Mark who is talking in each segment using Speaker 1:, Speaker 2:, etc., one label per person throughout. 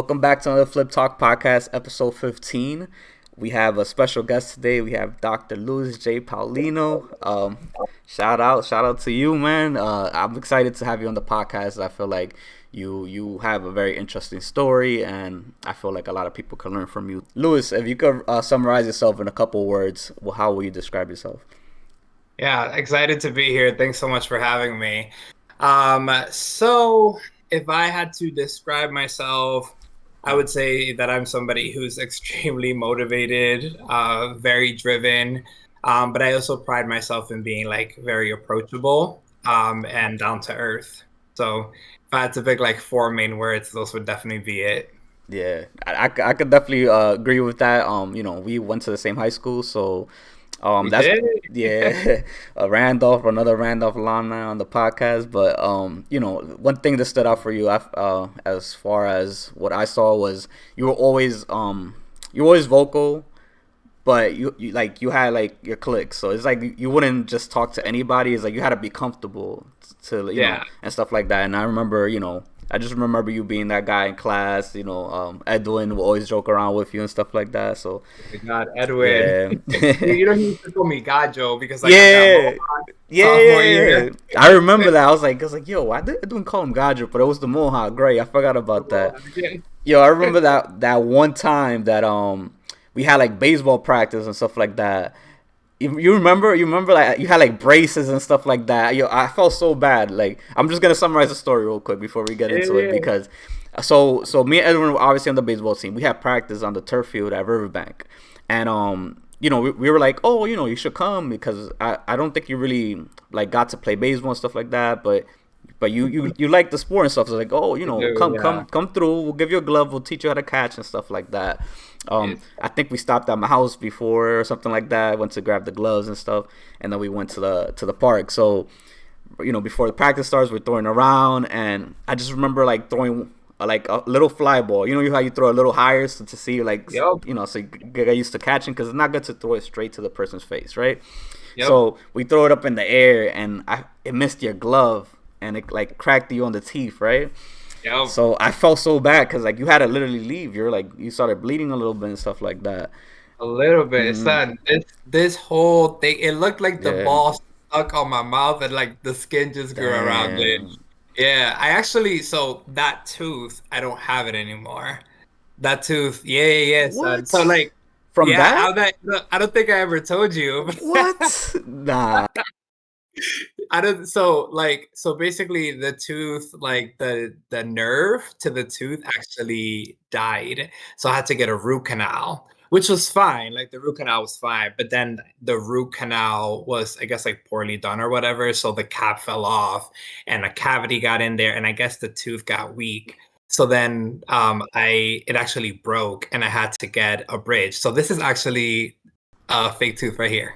Speaker 1: Welcome back to another Flip Talk podcast, episode 15. We have a special guest today. We have Dr. Luis J. Paulino. Shout out to you, man. I'm excited to have you on the podcast. I feel like you have a very interesting story, and I feel like a lot of people can learn from you. Luis, if you could summarize yourself in a couple words, well, how will you describe yourself?
Speaker 2: Yeah, excited to be here. Thanks so much for having me. So if I had to describe myself, I would say that I'm somebody who's extremely motivated, very driven, but I also pride myself in being like very approachable, and down to earth. So if I had to pick like four main words, those would definitely be it.
Speaker 1: Yeah, I could definitely agree with that. We went to the same high school, so
Speaker 2: We
Speaker 1: that's
Speaker 2: did.
Speaker 1: yeah, another Randolph alumni on the podcast. But one thing that stood out for you, as far as what I saw, was you were always vocal, but you had like your clique. So it's like you wouldn't just talk to anybody. It's like you had to be comfortable to
Speaker 2: Yeah.
Speaker 1: and stuff like that. And I remember I just remember you being that guy in class. Edwin will always joke around with you and stuff like that. So
Speaker 2: Oh my God, Edwin.
Speaker 1: yeah.
Speaker 2: He used to call me Gajo because I got that
Speaker 1: Yeah,
Speaker 2: mohawk sophomore
Speaker 1: yeah.
Speaker 2: year.
Speaker 1: I remember that. I was like, yo, I didn't call him Gadget, but it was the Mohawk Gray. I forgot about that. Yo, I remember that one time that we had like baseball practice and stuff like that. You remember like you had like braces and stuff like that. Yo, I felt so bad. Like, I'm just gonna summarize the story real quick before we get into it,
Speaker 2: Yeah.
Speaker 1: because so me and Edwin were obviously on the baseball team. We had practice on the turf field at Riverbank, and we were like, oh, you should come, because I don't think you really like got to play baseball and stuff like that, but you like the sport and stuff. So like, oh,
Speaker 2: I do, yeah.
Speaker 1: come through. We'll give you a glove. We'll teach you how to catch and stuff like that.
Speaker 2: Yes.
Speaker 1: I think we stopped at my house before or something like that. Went to grab the gloves and stuff, and then we went to the park. So, before the practice starts, we're throwing around, and I just remember like throwing like a little fly ball. You know how you throw a little higher, to see like
Speaker 2: Yep.
Speaker 1: so you get used to catching, because it's not good to throw it straight to the person's face, right?
Speaker 2: Yep.
Speaker 1: So we throw it up in the air, and it missed your glove, and it like cracked you on the teeth, right?
Speaker 2: Yep.
Speaker 1: So I felt so bad, because like you had to literally leave. You're like, you started bleeding a little bit and stuff like that.
Speaker 2: A little bit,
Speaker 1: Mm,
Speaker 2: son. This whole thing, it looked like the
Speaker 1: yeah.
Speaker 2: ball stuck on my mouth and like the skin just grew around it.
Speaker 1: Damn.
Speaker 2: Yeah, I actually, so that tooth, I don't have it anymore. That tooth, yeah, son. So
Speaker 1: What?
Speaker 2: like,
Speaker 1: From
Speaker 2: yeah,
Speaker 1: that?
Speaker 2: how that, look, I don't think I ever told you.
Speaker 1: What? Nah.
Speaker 2: I don't, so basically the tooth, like the nerve to the tooth actually died. So I had to get a root canal, which was fine. Like the root canal was fine, but then the root canal was, I guess, like poorly done or whatever. So the cap fell off and a cavity got in there, and I guess the tooth got weak. So then it actually broke and I had to get a bridge. So this is actually a fake tooth right here.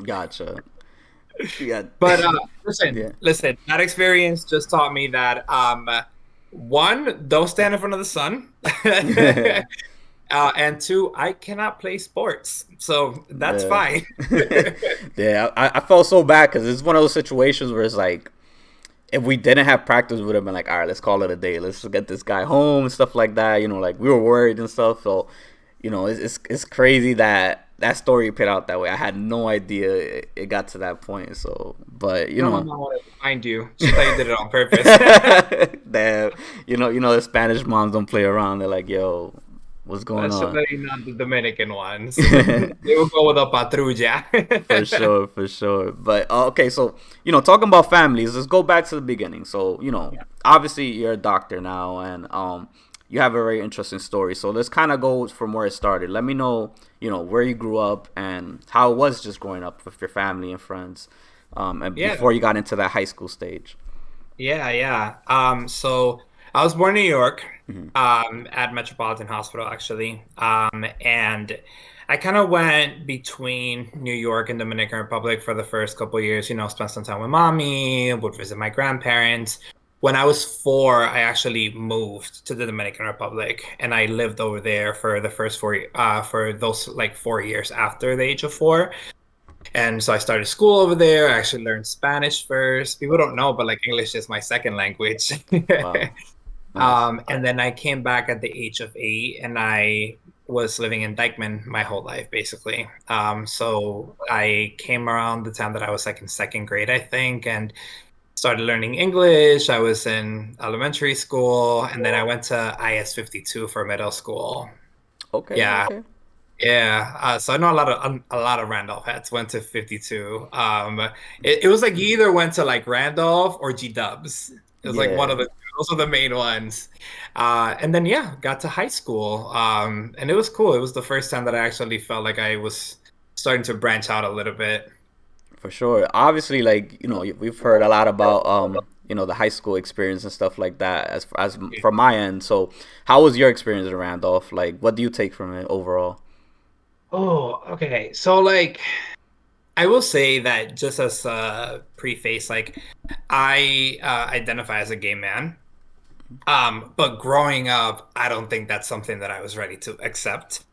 Speaker 1: Gotcha. Yeah.
Speaker 2: But listen,
Speaker 1: Yeah.
Speaker 2: listen, that experience just taught me that one, don't stand in front of the sun. And two, I cannot play sports. So that's
Speaker 1: Yeah.
Speaker 2: fine.
Speaker 1: Yeah. I felt so bad, because it's one of those situations where it's like, if we didn't have practice, we would have been like, all right, let's call it a day. Let's get this guy home and stuff like that. Like, we were worried and stuff. So, it's crazy that that story played out that way. I had no idea it got to that point. So, but
Speaker 2: No, my mom wanted to find you. She thought you did it on purpose.
Speaker 1: damn, the Spanish moms don't play around. They're like, yo, what's going on?
Speaker 2: Especially not the Dominican ones. They will go with a
Speaker 1: For
Speaker 2: patrulla.
Speaker 1: sure, for sure. But okay, so talking about families, let's go back to the beginning. So obviously you're a doctor now, and you have a very interesting story. So let's kind of go from where it started. Let me know, where you grew up and how it was just growing up with your family and friends, and
Speaker 2: Yeah.
Speaker 1: before you got into that high school stage.
Speaker 2: Yeah. So I was born in New York,
Speaker 1: Hmm.
Speaker 2: at Metropolitan Hospital, actually. And I kind of went between New York and Dominican Republic for the first couple of years, spent some time with mommy, would visit my grandparents. When I was 4, I actually moved to the Dominican Republic, and I lived over there for the first for those like 4 years after the age of 4. And so I started school over there. I actually learned Spanish first. People don't know, but like English is my second language.
Speaker 1: Wow. Nice.
Speaker 2: And then I came back at the age of 8 and I was living in Dykeman my whole life, basically. So I came around the time that I was like in second grade, I think, and started learning English. I was in elementary school, and then I went to IS 52 for middle school.
Speaker 1: Okay,
Speaker 2: Yeah,
Speaker 1: okay.
Speaker 2: yeah. So I know a lot of Randolph heads went to 52. It was like you either went to like Randolph or G Dubs. It was like one
Speaker 1: Yeah,
Speaker 2: of the those are the main ones. And then yeah, got to high school. And it was cool. It was the first time that I actually felt like I was starting to branch out a little bit.
Speaker 1: for sure. Obviously, like, we've heard a lot about the high school experience and stuff like that as from my end. So, how was your experience in Randolph? Like, what do you take from it overall?
Speaker 2: Oh, okay. So like I will say that just as a preface, like I identify as a gay man. But growing up, I don't think that's something that I was ready to accept.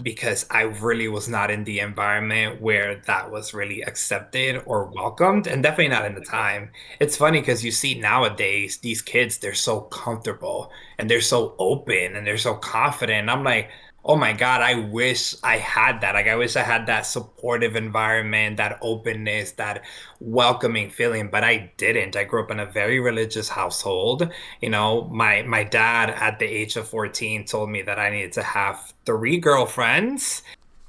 Speaker 2: Because I really was not in the environment where that was really accepted or welcomed, and definitely not in the time. It's funny because you see nowadays these kids, they're so comfortable and they're so open and they're so confident. I'm like, oh my God, I wish I had that. Like, I wish I had that supportive environment, that openness, that welcoming feeling, but I didn't. I grew up in a very religious household. My dad at the age of 14 told me that I needed to have 3 girlfriends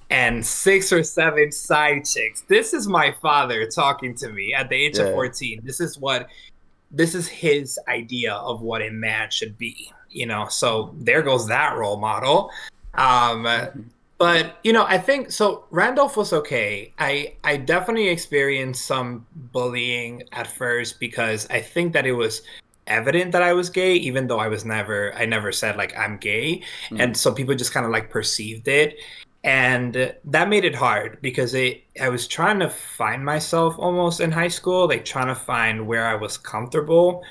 Speaker 2: and 6 or 7 side chicks. This is my father talking to me at the age of
Speaker 1: Yeah.
Speaker 2: 14. This is his idea of what a man should be. So there goes that role model. Um, but I think so. Randolph was okay. I definitely experienced some bullying at first because I think that it was evident that I was gay, even though I never said like I'm gay,
Speaker 1: Mm,
Speaker 2: and so people just kind of like perceived it, and that made it hard because I was trying to find myself almost in high school, like trying to find where I was comfortable,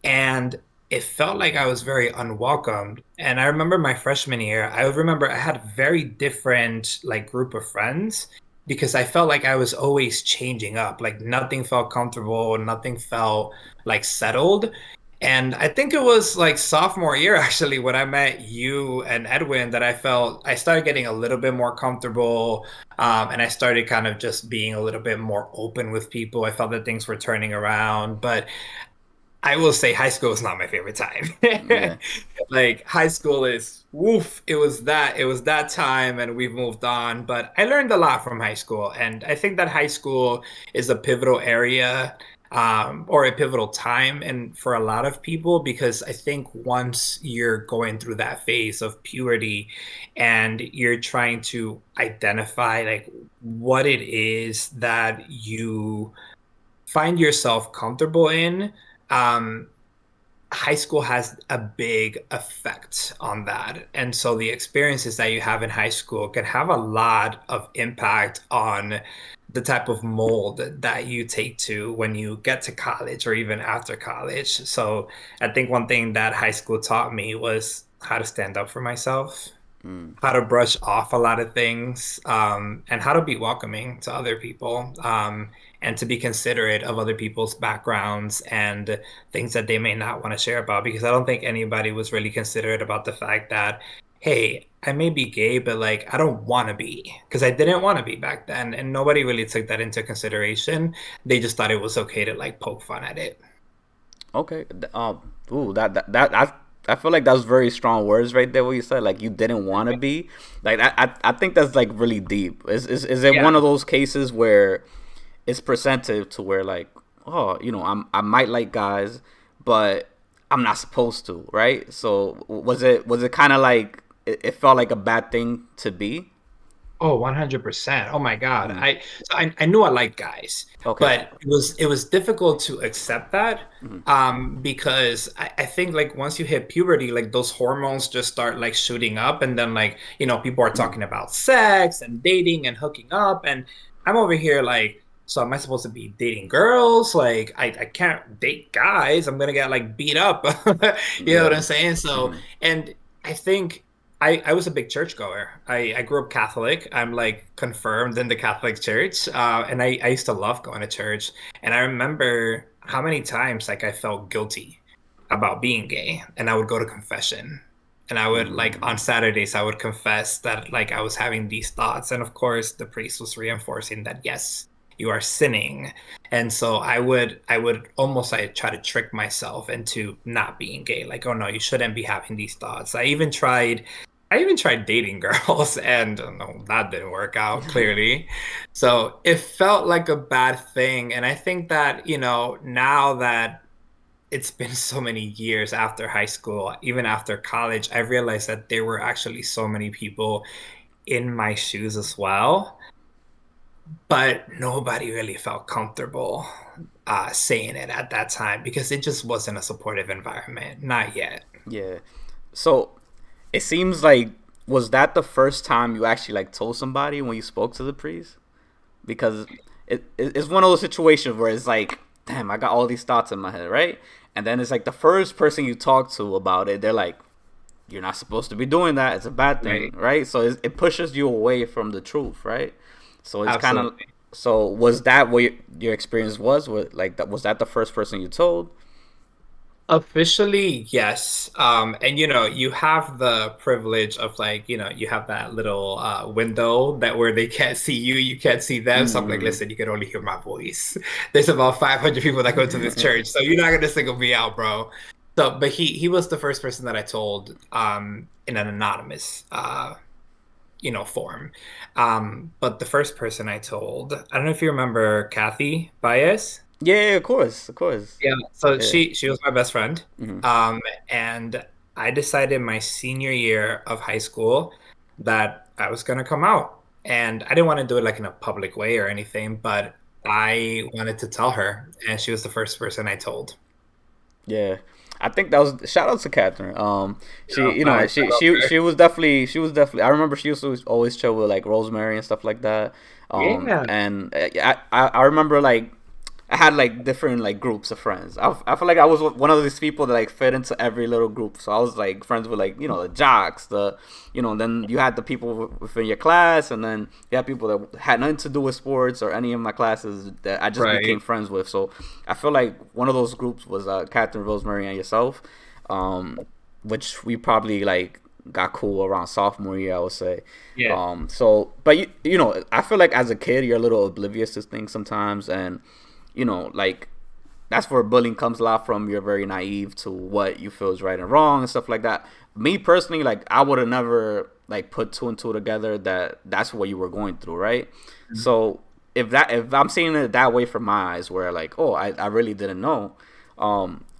Speaker 2: and it felt like I was very unwelcomed. And I remember my freshman year, I remember I had a very different like group of friends because I felt like I was always changing up. Like nothing felt comfortable, nothing felt like settled. And I think it was like sophomore year actually when I met you and Edwin that I felt I started getting a little bit more comfortable, and I started kind of just being a little bit more open with people. I felt that things were turning around, but I will say high school is not my favorite time.
Speaker 1: yeah.
Speaker 2: Like high school is woof, it was that time and we've moved on, but I learned a lot from high school and I think that high school is a pivotal area, or a pivotal time and for a lot of people because I think once you're going through that phase of puberty and you're trying to identify like what it is that you find yourself comfortable in, um, high school has a big effect on that. And so the experiences that you have in high school can have a lot of impact on the type of mold that you take to when you get to college or even after college. So I think one thing that high school taught me was how to stand up for myself,
Speaker 1: Mm,
Speaker 2: how to brush off a lot of things, and how to be welcoming to other people, and to be considerate of other people's backgrounds and things that they may not want to share about. Because I don't think anybody was really considerate about the fact that, hey, I may be gay, but like I don't want to be because I didn't want to be back then, and nobody really took that into consideration. They just thought it was okay to like poke fun at it.
Speaker 1: okay. Ooh, I feel like that's very strong words right there. What you said, like you didn't want to be, like I think that's like really deep. Is it
Speaker 2: Yeah.
Speaker 1: one of those cases where it's presented to where like, oh, I might like guys, but I'm not supposed to, right? So was it kind of like it felt like a bad thing to be?
Speaker 2: Oh, 100%. Oh my God.
Speaker 1: Mm,
Speaker 2: I knew I liked guys,
Speaker 1: okay.
Speaker 2: but it was difficult to accept that,
Speaker 1: Mm,
Speaker 2: because I think like once you hit puberty, like those hormones just start like shooting up and then like, people are
Speaker 1: mm,
Speaker 2: talking about sex and dating and hooking up and I'm over here like, so am I supposed to be dating girls? Like I can't date guys. I'm gonna get like beat up. You know what I'm
Speaker 1: yeah.
Speaker 2: saying? So,
Speaker 1: Mm,
Speaker 2: and I think I was a big churchgoer. I grew up Catholic. I'm like confirmed in the Catholic Church. And I used to love going to church. And I remember how many times like I felt guilty about being gay, and I would go to confession. And I would like on Saturdays I would confess that like I was having these thoughts, and of course the priest was reinforcing that yes, you are sinning. And so I would almost like try to trick myself into not being gay. Like, oh no, you shouldn't be having these thoughts. I even tried dating girls, and no, that didn't work out clearly. So it felt like a bad thing. And I think that, now that it's been so many years after high school, even after college, I realized that there were actually so many people in my shoes as well, but nobody really felt comfortable saying it at that time because it just wasn't a supportive environment. Not yet.
Speaker 1: Yeah. So it seems like, was that the first time you actually like told somebody when you spoke to the priest? Because it's one of those situations where it's like, damn, I got all these thoughts in my head, right? And then it's like the first person you talk to about it, they're like, you're not supposed to be doing that. It's a bad thing, right? So it pushes you away from the truth, right? So it's kind of,
Speaker 2: Absolutely.
Speaker 1: so was that what your experience was with like that? Was that the first person you told?
Speaker 2: Officially, yes. And you have the privilege of like, you have that little window that where they can't see you, you can't see them. So I'm like,
Speaker 1: Mm.
Speaker 2: listen, you can only hear my voice. There's about 500 people that go to this church, so you're not gonna single me out, bro. So, but he was the first person that I told in an anonymous form. But the first person I told, I don't know if you remember Kathy Baez.
Speaker 1: Yeah, of course, of course.
Speaker 2: Yeah, so
Speaker 1: Yeah.
Speaker 2: she was my best friend.
Speaker 1: Hmm.
Speaker 2: And I decided my senior year of high school that I was gonna come out. And I didn't want to do it like in a public way or anything, but I wanted to tell her, and she was the first person I told.
Speaker 1: Yeah, I think that was shout out to Catherine. She,
Speaker 2: Yeah, I love her.
Speaker 1: she was definitely. I remember she used to always chill with like Rosemary and stuff like that.
Speaker 2: Yeah,
Speaker 1: And I remember like I had like different like groups of friends. I feel like I was one of these people that like fit into every little group. So I was like friends with like the jocks, and then you had the people within your class, and then you had people that had nothing to do with sports or any of my classes that I just became
Speaker 2: right.
Speaker 1: friends with. So I feel like one of those groups was Catherine, Rosemary, and yourself, um, which we probably like got cool around sophomore year, I would say.
Speaker 2: Yeah.
Speaker 1: So, but I feel like as a kid, you're a little oblivious to things sometimes, and like that's where bullying comes a lot from. You're very naive to what you feel is right and wrong and stuff like that. Me personally, like I would have never like put two and two together that that's what you were going through, right? So if I'm seeing it that way from my eyes, where like, oh, I really didn't know,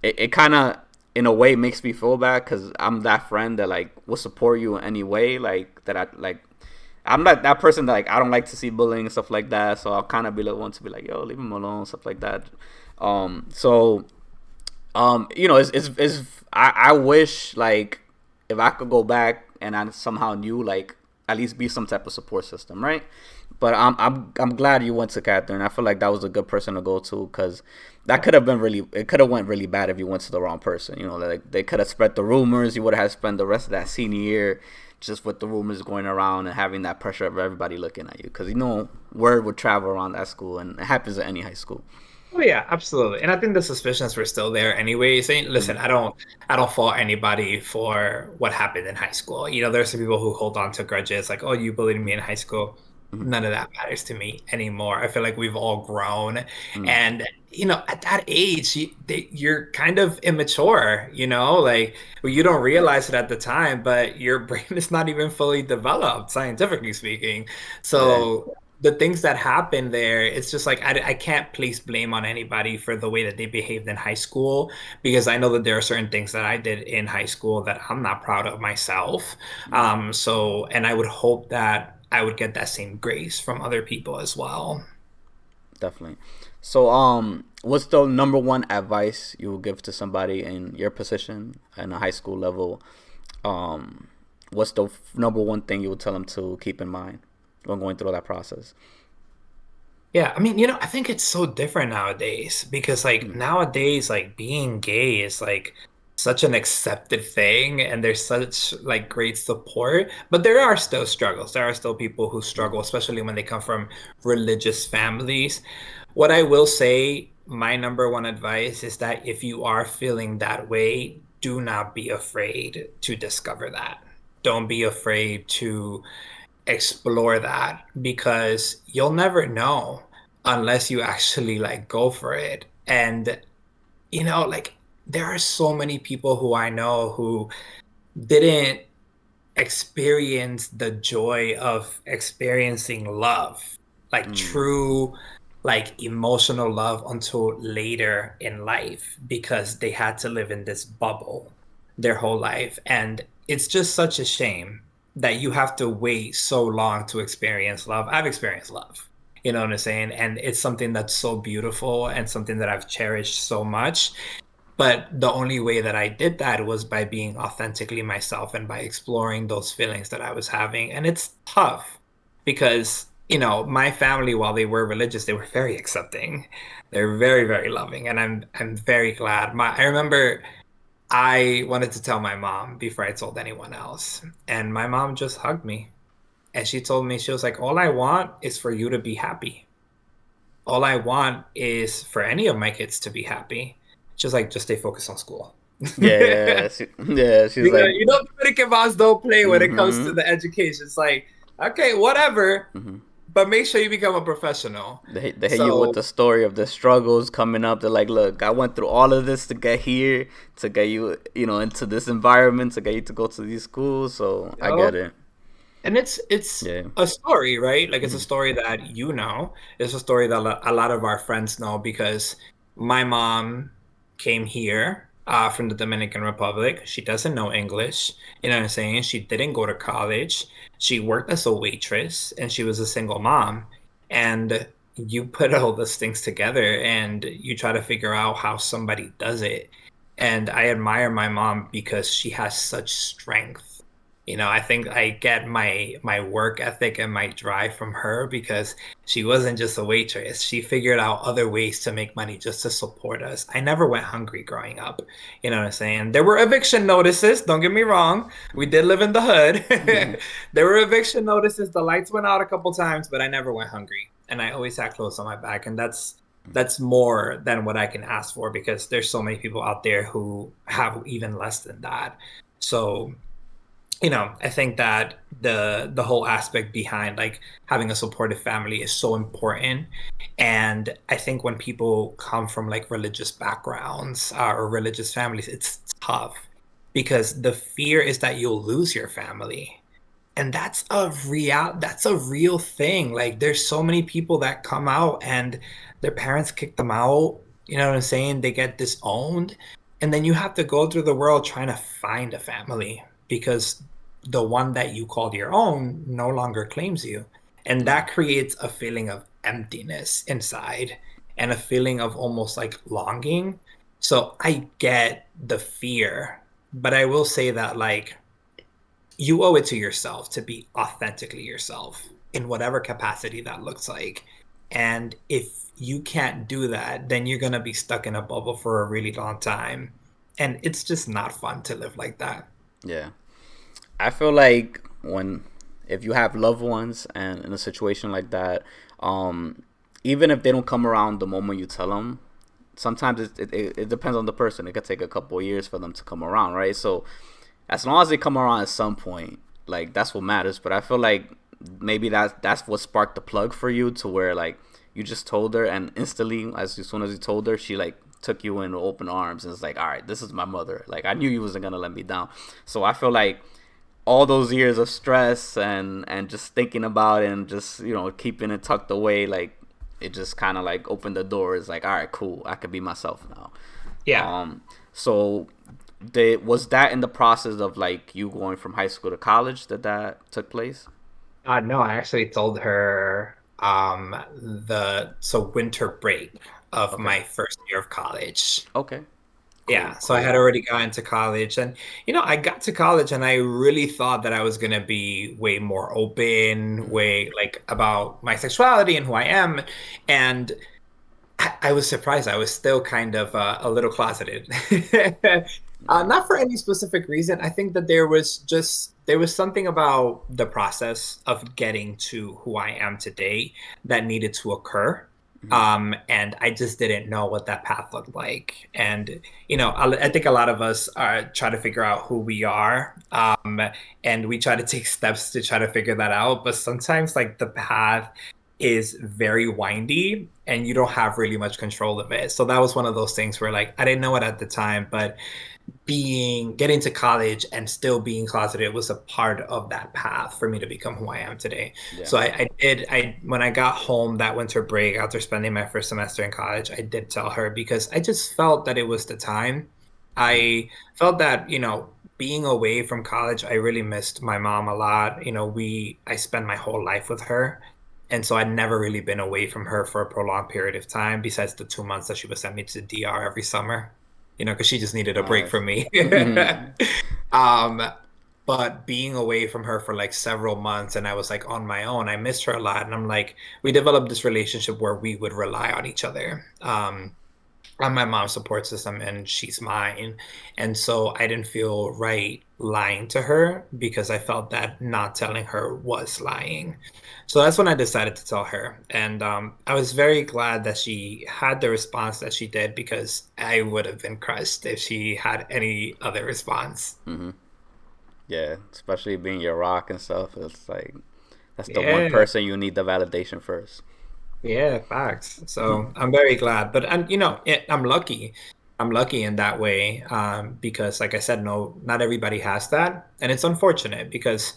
Speaker 1: it kind of in a way makes me feel bad because I'm that friend that like will support you in any way, like that I like. I'm not that person that like I don't like to see bullying and stuff like that, so I'll kind of be the one to be like, yo, leave him alone, stuff like that. So it's I wish like if I could go back and I somehow knew like at least be some type of support system, right? But I'm glad you went to Catherine. I feel like that was a good person to go to because that could have been really it could have went really bad if you went to the wrong person. Like they could have spread the rumors. You would have spent the rest of that senior year just with the rumors going around and having that pressure of everybody looking at you because word would travel around that school and it happens at any high school.
Speaker 2: Oh yeah, absolutely. And I think the suspicions were still there anyway. Saying,
Speaker 1: Mm-hmm.
Speaker 2: listen, I don't fault anybody for what happened in high school. There's some people who hold on to grudges, like, oh, you bullied me in high school.
Speaker 1: Mm-hmm.
Speaker 2: None of that matters to me anymore. I feel like we've all grown,
Speaker 1: Mm-hmm.
Speaker 2: and at that age, you're kind of immature. Like well, you don't realize it at the time, but your brain is not even fully developed, scientifically speaking.
Speaker 1: Yeah.
Speaker 2: So the things that happen there, it's just like I can't place blame on anybody for the way that they behaved in high school because I know that there are certain things that I did in high school that I'm not proud of myself.
Speaker 1: Mm-hmm.
Speaker 2: And I would hope that I would get that same grace from other people as well.
Speaker 1: Definitely. So, what's the number one advice you would give to somebody in your position in a high school level? Um, what's the number one thing you would tell them to keep in mind when going through that process?
Speaker 2: Yeah, I mean, I think it's so different nowadays because like
Speaker 1: Mm-hmm.
Speaker 2: nowadays like being gay is like such an accepted thing and there's such like great support, but there are still struggles. There are still people who struggle, especially when they come from religious families. What I will say my number one advice is that if you are feeling that way, do not be afraid to discover that. Don't be afraid to explore that because you'll never know unless you actually like go for it. And like there are so many people who I know who didn't experience the joy of experiencing love, like
Speaker 1: Mm,
Speaker 2: true, like emotional love until later in life because they had to live in this bubble their whole life. And it's just such a shame that you have to wait so long to experience love. I've experienced love, you know what I'm saying? And it's something that's so beautiful and something that I've cherished so much. But the only way that I did that was by being authentically myself and by exploring those feelings that I was having. And it's tough because, my family, while they were religious, they were very accepting. They're very, very loving. And I'm very glad. I remember I wanted to tell my mom before I told anyone else. And my mom just hugged me. And she told me, she was like, all I want is for you to be happy. All I want is for any of my kids to be happy. Just like just stay focused on school.
Speaker 1: yeah, yeah, yeah. She's like,
Speaker 2: Dominican don't play when it comes to
Speaker 1: mm-hmm,
Speaker 2: the education. It's like, okay, whatever,
Speaker 1: mm-hmm.
Speaker 2: but make sure you become a professional.
Speaker 1: They hit you with
Speaker 2: So,
Speaker 1: the story of the struggles coming up. They're like, look, I went through all of this to get here, to get you, into this environment, to get you to go to these schools. So
Speaker 2: you
Speaker 1: I get
Speaker 2: know,
Speaker 1: it.
Speaker 2: and it's
Speaker 1: Yeah.
Speaker 2: a story, right? Like it's a
Speaker 1: Mm-hmm.
Speaker 2: story that it's a story that a lot of our friends know because my mom came here from the Dominican Republic. She doesn't know English, you know what I'm saying? She didn't go to college. She worked as a waitress and she was a single mom. And you put all those things together and you try to figure out how somebody does it. And I admire my mom because she has such strength. I think I get my work ethic and my drive from her because she wasn't just a waitress. She figured out other ways to make money just to support us. I never went hungry growing up. You know what I'm saying? There were eviction notices, don't get me wrong. We did live in the hood. There were eviction notices. The lights went out a couple times, but I never went hungry. And I always had clothes on my back. And that's more than what I can ask for because there's so many people out there who have even less than that. So I think that the whole aspect behind like having a supportive family is so important. And I think when people come from like religious backgrounds or religious families, it's tough because the fear is that you'll lose your family. And that's a real thing. Like there's so many people that come out and their parents kick them out. You know what I'm saying? They get disowned. And then you have to go through the world trying to find a family because the one that you called your own no longer claims you. And
Speaker 1: Yeah.
Speaker 2: that creates a feeling of emptiness inside and a feeling of almost like longing. So I get the fear, but I will say that like you owe it to yourself to be authentically yourself in whatever capacity that looks like. And if you can't do that, then you're going to be stuck in a bubble for a really long time. And it's just not fun to live like that.
Speaker 1: Yeah. I feel like if you have loved ones and in a situation like that, even if they don't come around the moment you tell them, sometimes it depends on the person. It could take a couple of years for them to come around, right? So as long as they come around at some point, like that's what matters. But I feel like maybe that's what sparked the plug for you to where like you just told her and instantly as soon as you told her, she like took you in open arms and it's like, all right, this is my mother. Like I knew you wasn't gonna let me down. So I feel like all those years of stress and just thinking about it and just keeping it tucked away, like it just kind of like opened the door. It's like, all right, cool, I could be myself now.
Speaker 2: Yeah.
Speaker 1: So was that in the process of like you going from high school to college that took place?
Speaker 2: No, I actually told her the winter break of
Speaker 1: Okay.
Speaker 2: my first year of college.
Speaker 1: Okay. Cool.
Speaker 2: Yeah, so I
Speaker 1: Cool.
Speaker 2: had already gotten to college and I got to college and I really thought that I was going to be way more open,
Speaker 1: Mm-hmm.
Speaker 2: way like about my sexuality and who I am. And I was surprised. I was still kind of a little closeted.
Speaker 1: Yeah.
Speaker 2: Not for any specific reason. I think that there was something about the process of getting to who I am today that needed to occur.
Speaker 1: Hmm.
Speaker 2: And I just didn't know what that path looked like. And, I think a lot of us are trying to figure out who we are. And we try to take steps to try to figure that out. But sometimes, like, the path is very windy and you don't have really much control of it. So that was one of those things where, like, I didn't know it at the time, but getting to college and still being closeted was a part of that path for me to become who I am today.
Speaker 1: Yeah.
Speaker 2: So I when I got home that winter break after spending my first semester in college, I did tell her because I just felt that it was the time.
Speaker 1: Hmm.
Speaker 2: I felt that, being away from college, I really missed my mom a lot. I spent my whole life with her. And so I'd never really been away from her for a prolonged period of time, besides the 2 months that she would send me to the DR every summer, because she just needed a break from me. Um, but being away from her for like several months and I was like on my own, I missed her a lot. And I'm like, we developed this relationship where we would rely on each other. I'm my mom's support system and she's mine. And so I didn't feel right lying to her because I felt that not telling her was lying. So that's when I decided to tell her. And I was very glad that she had the response that she did because I would have been crushed if she had any other response.
Speaker 1: Hmm. Yeah, especially being your rock and stuff. It's like that's the one
Speaker 2: Yeah.
Speaker 1: person you need the validation first.
Speaker 2: Yeah, facts. So I'm very glad, but I'm lucky. I'm lucky in that way, because, like I said, no, not everybody has that, and it's unfortunate because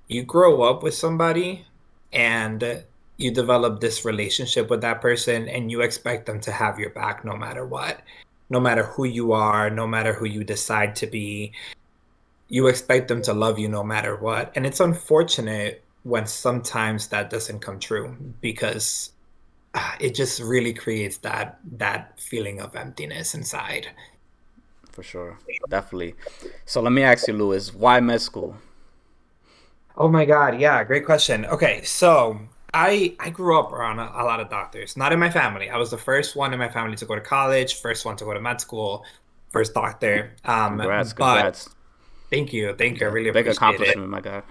Speaker 2: you grow up with somebody and you develop this relationship with that person, and you expect them to have your back no matter what, no matter who you are, no matter who you decide to be. You expect them to love you no matter what, and it's unfortunate when sometimes that doesn't come true because it just really creates that feeling of emptiness inside.
Speaker 1: For sure, definitely. So let me ask you, Lewis, why med school?
Speaker 2: Oh my God, yeah, great question. Okay, so I grew up around a lot of doctors, not in my family. I was the first one in my family to go to college, first one to go to med school, first doctor.
Speaker 1: Congrats,
Speaker 2: But
Speaker 1: congrats.
Speaker 2: thank you, I
Speaker 1: Yeah,
Speaker 2: really
Speaker 1: big
Speaker 2: appreciate it.
Speaker 1: accomplishment, my God.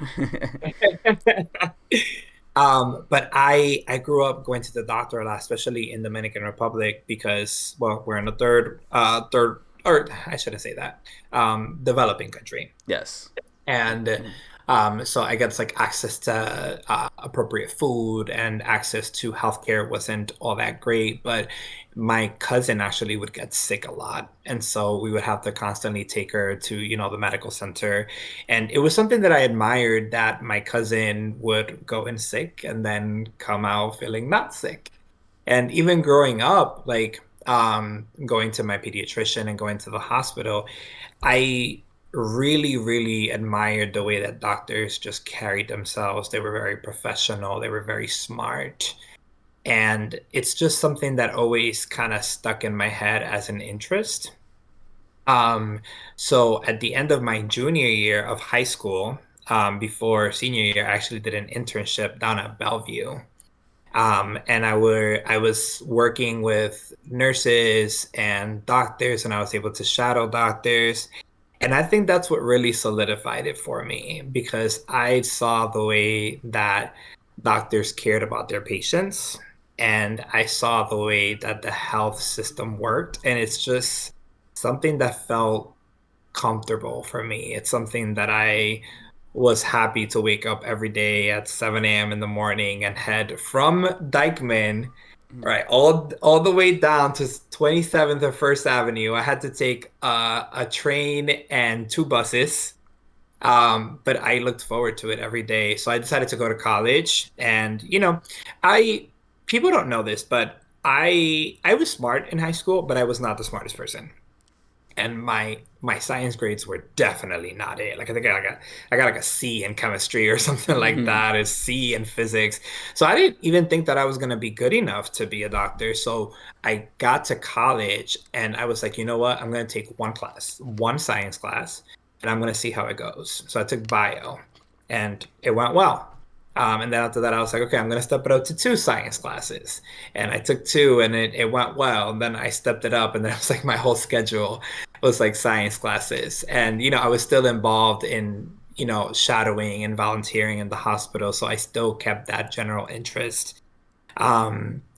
Speaker 2: But I grew up going to the doctor a lot, especially in Dominican Republic, because, well, we're in a third, or I shouldn't say that, developing country.
Speaker 1: Yes.
Speaker 2: And so I guess like access to appropriate food and access to healthcare wasn't all that great, but my cousin actually would get sick a lot. And so we would have to constantly take her to, the medical center. And it was something that I admired, that my cousin would go in sick and then come out feeling not sick. And even growing up, like going to my pediatrician and going to the hospital, I really, really admired the way that doctors just carried themselves. They were very professional, they were very smart. And it's just something that always kind of stuck in my head as an interest. Um, so at the end of my junior year of high school, before senior year, I actually did an internship down at Bellevue. And I was working with nurses and doctors, and I was able to shadow doctors. And I think that's what really solidified it for me because I saw the way that doctors cared about their patients, and I saw the way that the health system worked. And it's just something that felt comfortable for me. It's something that I was happy to wake up every day at 7 a.m. in the morning and head from Dykeman, right, all the way down to 27th or First Avenue. I had to take a train and two buses. But I looked forward to it every day. So I decided to go to college. And, I people don't know this, but I was smart in high school, but I was not the smartest person, and my science grades were definitely not it. Like, I think I got like a C in chemistry or something like that, a C in physics. So I didn't even think that I was gonna be good enough to be a doctor. So I got to college and I was like, you know what? I'm gonna take one class, one science class, and I'm gonna see how it goes. So I took bio, and it went well. And then after that, I was like, okay, I'm gonna step it up to two science classes, and I took two, and it went well. And then I stepped it up, and then it was like my whole schedule was like science classes. And, I was still involved in, shadowing and volunteering in the hospital. So I still kept that general interest.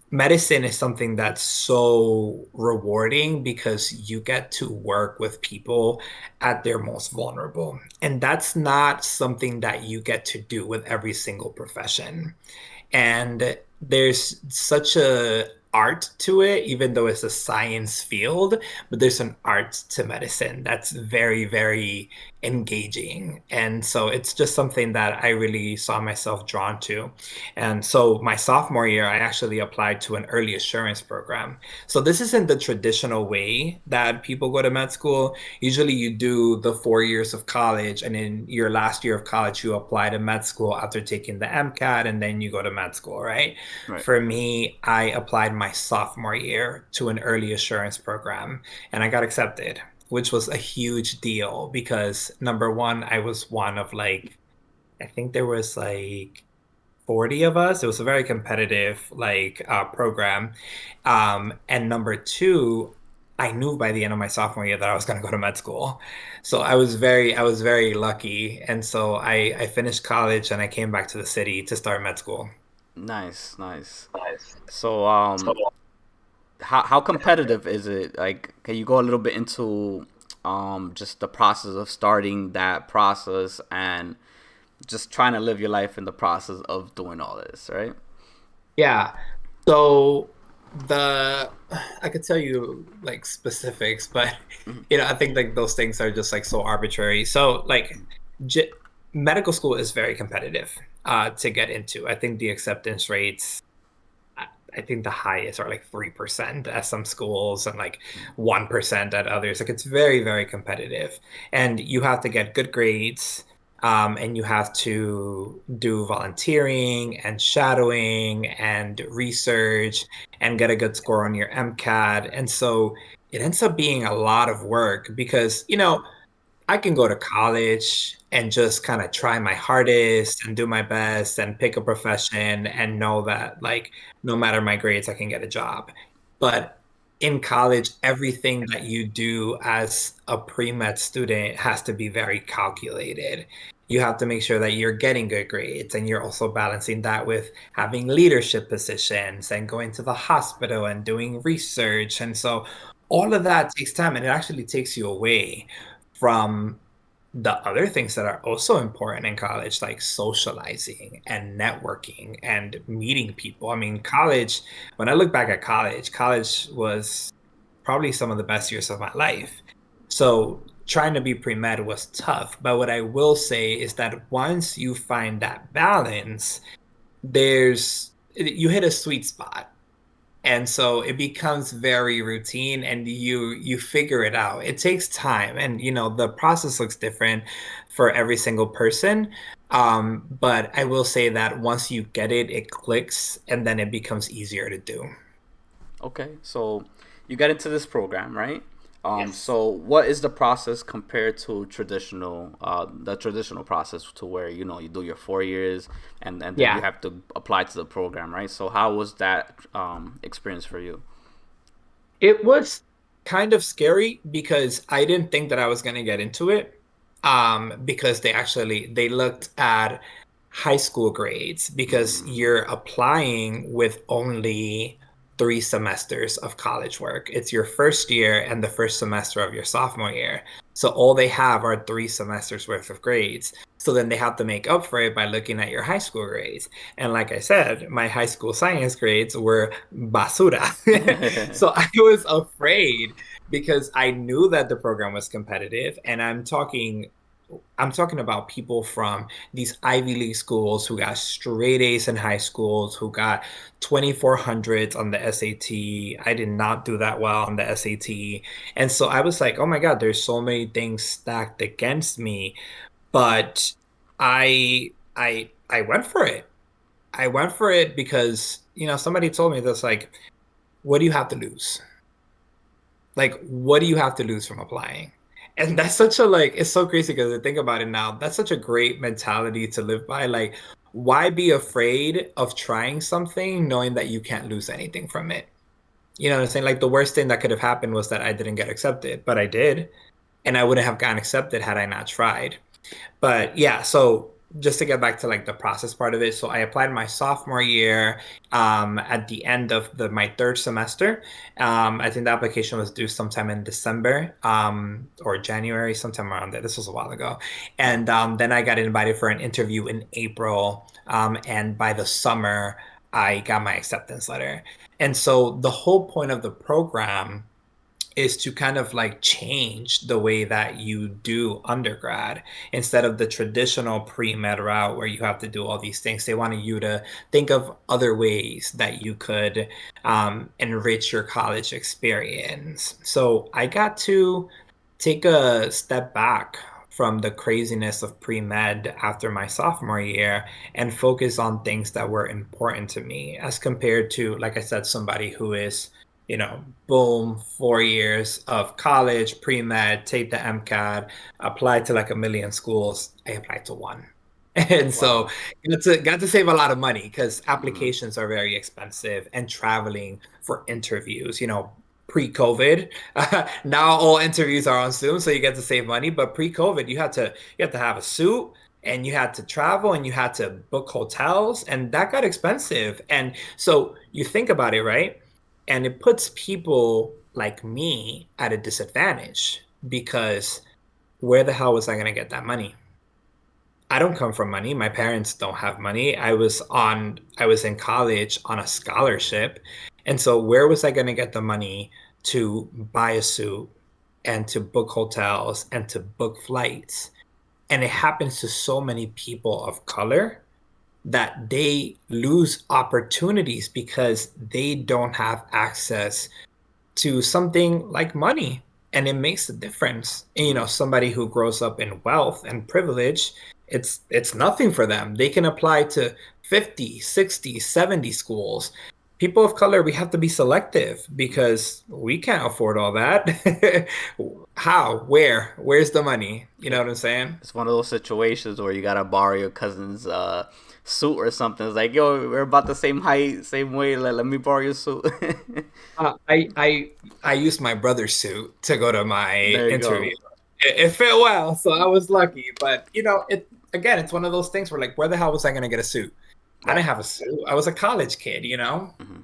Speaker 2: medicine is something that's so rewarding because you get to work with people at their most vulnerable. And that's not something that you get to do with every single profession. And there's such a art to it, even though it's a science field, but there's an art to medicine that's very, very engaging. And so it's just something that I really saw myself drawn to. And so my sophomore year, I actually applied to an early assurance program. So this isn't the traditional way that people go to med school. Usually you do the 4 years of college, and in your last year of college, you apply to med school after taking the MCAT, and then you go to med school, right?
Speaker 1: Right.
Speaker 2: For me, I applied my sophomore year to an early assurance program, and I got accepted, which was a huge deal because number one, I was one of like, I think there was like 40 of us. It was a very competitive program. And number two, I knew by the end of my sophomore year that I was going to go to med school. So I was very lucky. And so I finished college and I came back to the city to start med school.
Speaker 1: Nice, nice. So, how competitive is it? Like, can you go a little bit into just the process of starting that process and just trying to live your life in the process of doing all this, right?
Speaker 2: Yeah. So the I could tell you like specifics, but
Speaker 1: Mhm.
Speaker 2: I think like those things are just like so arbitrary. So like j medical school is very competitive to get into. I think the acceptance rates, I think the highest are like 3% at some schools and like 1% at others. Like it's very, very competitive. And you have to get good grades, and you have to do volunteering and shadowing and research and get a good score on your MCAT. And so it ends up being a lot of work because, I can go to college and just kind of try my hardest and do my best and pick a profession and know that, like, no matter my grades, I can get a job. But in college, everything that you do as a pre-med student has to be very calculated. You have to make sure that you're getting good grades, and you're also balancing that with having leadership positions and going to the hospital and doing research. And so all of that takes time, and it actually takes you away from the other things that are also important in college, like socializing and networking and meeting people. I mean, college, when I look back at college, college was probably some of the best years of my life. So trying to be pre-med was tough. But what I will say is that once you find that balance, you hit a sweet spot, and so it becomes very routine, and you figure it out. It takes time, and the process looks different for every single person. But I will say that once you get it, it clicks, and then it becomes easier to do.
Speaker 1: Okay, so you get into this program, right?
Speaker 2: Yes.
Speaker 1: So what is the process compared to the traditional process to where you do your 4 years and then you
Speaker 2: Yeah.
Speaker 1: have to apply to the program, right? So how was that experience for you?
Speaker 2: It was kind of scary because I didn't think that I was going to get into it. Because they looked at high school grades because
Speaker 1: Mm,
Speaker 2: you're applying with only 3 semesters of college work. It's your first year and the first semester of your sophomore year. So all they have are 3 semesters worth of grades. So then they have to make up for it by looking at your high school grades. And like I said, my high school science grades were basura. So I was afraid because I knew that the program was competitive, and I'm talking about people from these Ivy League schools who got straight A's in high schools, who got 2400s on the SAT. I did not do that well on the SAT. And so I was like, oh my God, there's so many things stacked against me. But I went for it. I went for it because, somebody told me this, like, what do you have to lose? Like, what do you have to lose from applying? And that's such a like, it's so crazy because I think about it now. That's such a great mentality to live by. Like, why be afraid of trying something knowing that you can't lose anything from it? You know what I'm saying? Like, the worst thing that could have happened was that I didn't get accepted, but I did. And I wouldn't have gotten accepted had I not tried. But yeah, so just to get back to like the process part of it. So I applied my sophomore year, at the end of my third semester. I think the application was due sometime in December, or January, sometime around there. This was a while ago.
Speaker 1: Yeah.
Speaker 2: And then I got invited for an interview in April. And by the summer, I got my acceptance letter. And so the whole point of the program is to kind of like change the way that you do undergrad. Instead of the traditional pre-med route where you have to do all these things, they wanted you to think of other ways that you could enrich your college experience. So I got to take a step back from the craziness of pre-med after my sophomore year and focus on things that were important to me, as compared to, like I said, somebody who is, boom, 4 years of college, pre-med, take the MCAT, apply to like a million schools. I applied to one. And so
Speaker 1: Wow.
Speaker 2: got to save a lot of money because
Speaker 1: Hmm.
Speaker 2: applications are very expensive, and traveling for interviews, pre-COVID. Now all interviews are on Zoom, so you get to save money. But pre-COVID, you had to have a suit, and you had to travel, and you had to book hotels, and that got expensive. And so you think about it, right? And it puts people like me at a disadvantage, because where the hell was I going to get that money? I don't come from money. My parents don't have money. I was in college on a scholarship. And so where was I going to get the money to buy a suit and to book hotels and to book flights? And it happens to so many people of color that they lose opportunities because they don't have access to something like money, and it makes a difference. And,
Speaker 1: Hmm.
Speaker 2: somebody who grows up in wealth and privilege, it's nothing for them. They can apply to 50, 60, 70 schools. People of color, we have to be selective because we can't afford all that. How? Where's the money? You know what I'm saying?
Speaker 1: It's one of those situations where you gotta borrow your cousin's suit or something. It's like, yo, we're about the same height, same weight. Let me borrow your suit.
Speaker 2: I used my brother's suit to go to my
Speaker 1: There you
Speaker 2: interview.
Speaker 1: go.
Speaker 2: It fit well, so I was lucky. But it's one of those things where, like, where the hell was I gonna get a suit? I
Speaker 1: Yeah.
Speaker 2: didn't have a suit. I was a college kid.
Speaker 1: Hmm.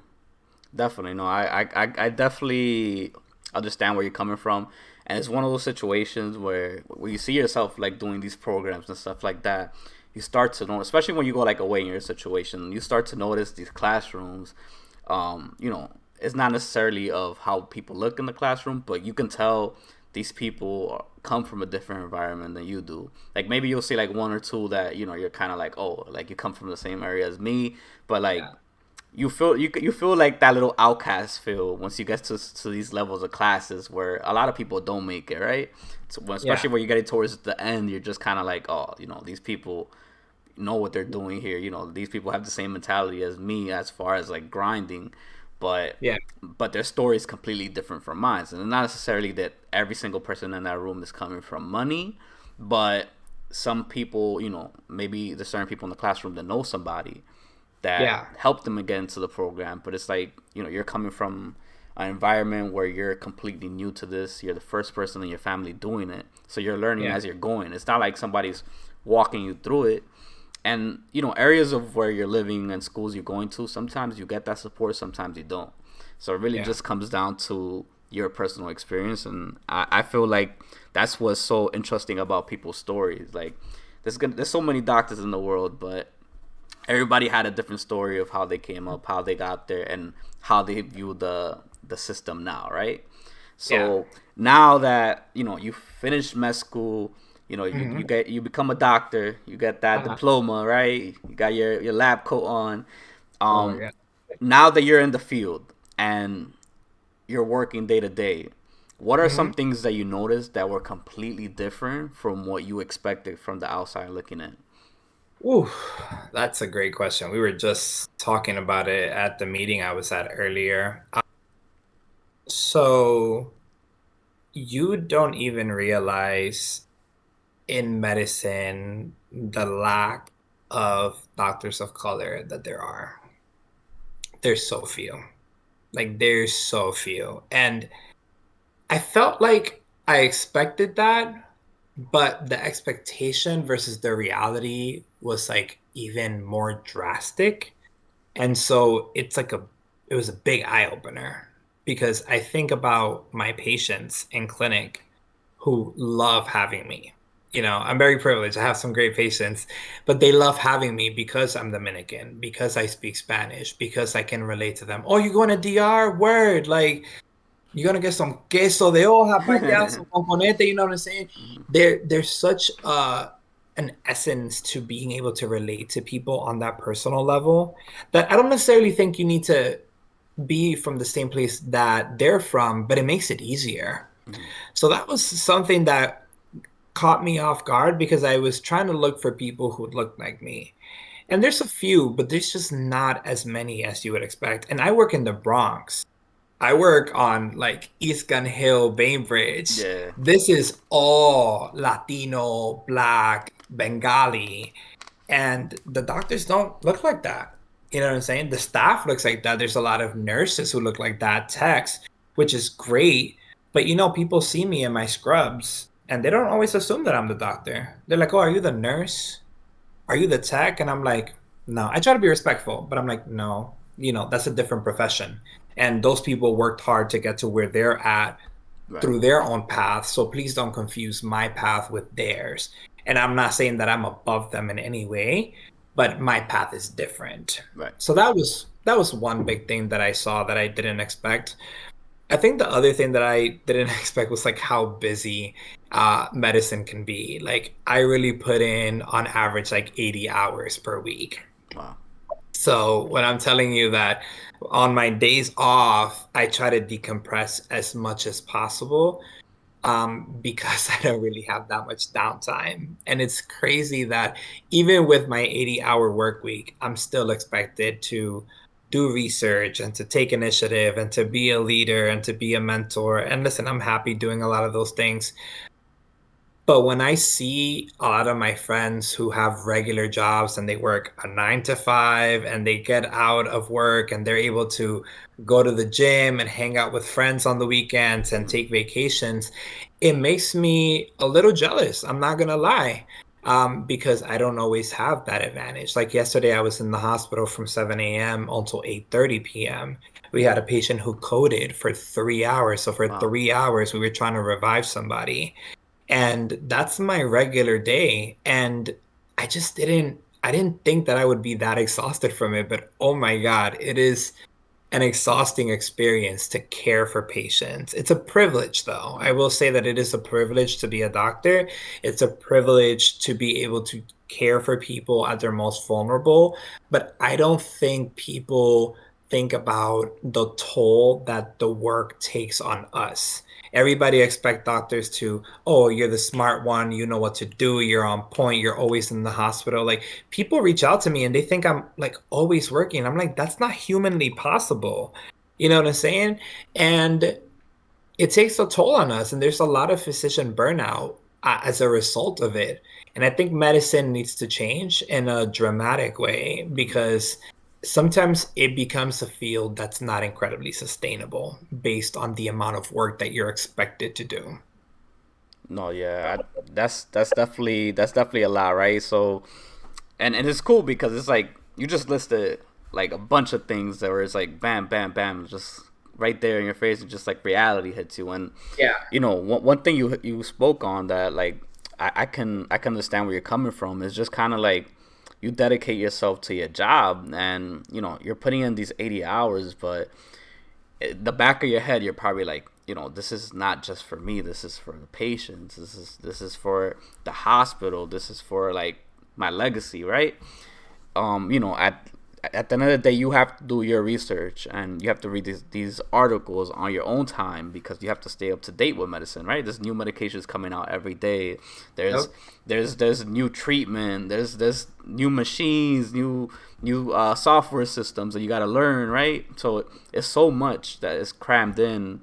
Speaker 1: Definitely. No, I definitely understand where you're coming from. And it's one of those situations where you see yourself like doing these programs and stuff like that. You start to know, especially when you go like away in your situation, you start to notice these classrooms. It's not necessarily of how people look in the classroom, but you can tell these people come from a different environment than you do. Like maybe you'll see like one or two that you're kind of like, oh, like you come from the same area as me, but like
Speaker 2: Yeah.
Speaker 1: you feel like that little outcast feel once you get to these levels of classes where a lot of people don't make it, right? So
Speaker 2: Yeah.
Speaker 1: especially when you're getting towards the end, you're just kind of like, oh, these people know what they're doing here. These people have the same mentality as me as far as like grinding, but
Speaker 2: Yeah.
Speaker 1: but their story is completely different from mine. And it's not necessarily that every single person in that room is coming from money, but some people, maybe there's certain people in the classroom that know somebody that
Speaker 2: Yeah.
Speaker 1: helped them get into the program. But it's like, you're coming from an environment where you're completely new to this. You're the first person in your family doing it. So you're learning
Speaker 2: Yeah.
Speaker 1: as you're going. It's not like somebody's walking you through it. And, areas of where you're living and schools you're going to, sometimes you get that support, sometimes you don't. So it really
Speaker 2: Yeah.
Speaker 1: just comes down to your personal experience. And I feel like that's what's so interesting about people's stories. Like, there's so many doctors in the world, but everybody had a different story of how they came up, how they got there, and how they view the system now, right?
Speaker 2: Yeah.
Speaker 1: So now that you finish med school,
Speaker 2: Hmm.
Speaker 1: you become a doctor, you get that
Speaker 2: Uh-huh.
Speaker 1: diploma, right? You got your lab coat on.
Speaker 2: Oh my
Speaker 1: Um,
Speaker 2: God.
Speaker 1: Now that you're in the field and you're working day to day, what are some
Speaker 2: Hmm.
Speaker 1: things that you noticed that were completely different from what you expected from the outside looking in?
Speaker 2: Ooh, that's a great question. We were just talking about it at the meeting I was at earlier. So you don't even realize in medicine the lack of doctors of color that there are. There's so few. Like there's so few. And I felt like I expected that, but the expectation versus the reality was like even more drastic. And so it was a big eye opener because I think about my patients in clinic who love having me. I'm very privileged. I have some great patients, but they love having me because I'm Dominican, because I speak Spanish, because I can relate to them. Oh, you're going to DR? Word. Like, you're gonna get some queso de hoja para allá, some componente, you know what I'm saying? There's such an essence to being able to relate to people on that personal level that I don't necessarily think you need to be from the same place that they're from, but it makes it easier. So that was something that caught me off guard because I was trying to look for people who looked like me. And there's a few, but there's just not as many as you would expect. And I work in the Bronx. I work on like East Gun Hill, Bainbridge.
Speaker 1: Yeah.
Speaker 2: This is all Latino, Black, Bengali, and the doctors don't look like that. You know what I'm saying? The staff looks like that. There's a lot of nurses who look like that, techs, which is great. But people see me in my scrubs and they don't always assume that I'm the doctor. They're like, "Oh, are you the nurse? Are you the tech?" And I'm like, "No." I try to be respectful, but I'm like, "No, that's a different profession." And those people worked hard to get to where they're at
Speaker 1: Right.
Speaker 2: through their own path. So please don't confuse my path with theirs. And I'm not saying that I'm above them in any way, but my path is different.
Speaker 1: Right.
Speaker 2: So that was one big thing that I saw that I didn't expect. I think the other thing that I didn't expect was like how busy medicine can be. Like I really put in on average like 80 hours per week.
Speaker 1: Wow.
Speaker 2: So when I'm telling you that on my days off, I try to decompress as much as possible because I don't really have that much downtime. And it's crazy that even with my 80-hour work week, I'm still expected to do research and to take initiative and to be a leader and to be a mentor. And listen, I'm happy doing a lot of those things. But when I see a lot of my friends who have regular jobs and they work a 9 to 5 and they get out of work and they're able to go to the gym and hang out with friends on the weekends and take vacations, it makes me a little jealous. I'm not gonna lie, because I don't always have that advantage. Like yesterday, I was in the hospital from 7 a.m. until 8:30 p.m. We had a patient who coded for 3 hours. So for
Speaker 1: Wow.
Speaker 2: 3 hours, we were trying to revive somebody. And that's my regular day. And I didn't think that I would be that exhausted from it, but oh my God, it is an exhausting experience to care for patients. It's a privilege, though. I will say that it is a privilege to be a doctor. It's a privilege to be able to care for people at their most vulnerable. But I don't think people think about the toll that the work takes on us. Everybody expect doctors to, oh, you're the smart one, you know what to do, you're on point, you're always in the hospital. Like people reach out to me and they think I'm like always working. I'm like, that's not humanly possible. You know what I'm saying? And it takes a toll on us. And there's a lot of physician burnout as a result of it. And I think medicine needs to change in a dramatic way because sometimes it becomes a field that's not incredibly sustainable based on the amount of work that you're expected to do.
Speaker 1: No, yeah, that's definitely a lot, right? So, and it's cool because it's like you just listed like a bunch of things that where it's like bam, bam, bam, just right there in your face, and just like reality hits you. And
Speaker 2: Yeah.
Speaker 1: one thing you spoke on that like I can understand where you're coming from is just kind of like you dedicate yourself to your job, and you're putting in these 80 hours, but the back of your head you're probably like, this is not just for me, this is for the patients, this is for the hospital, this is for like my legacy, right? At the end of the day, you have to do your research and you have to read these articles on your own time because you have to stay up to date with medicine, right? There's new medications coming out every day. There's
Speaker 2: Yep.
Speaker 1: there's new treatment. There's new machines, new software systems that you got to learn, right? So it's so much that is crammed in,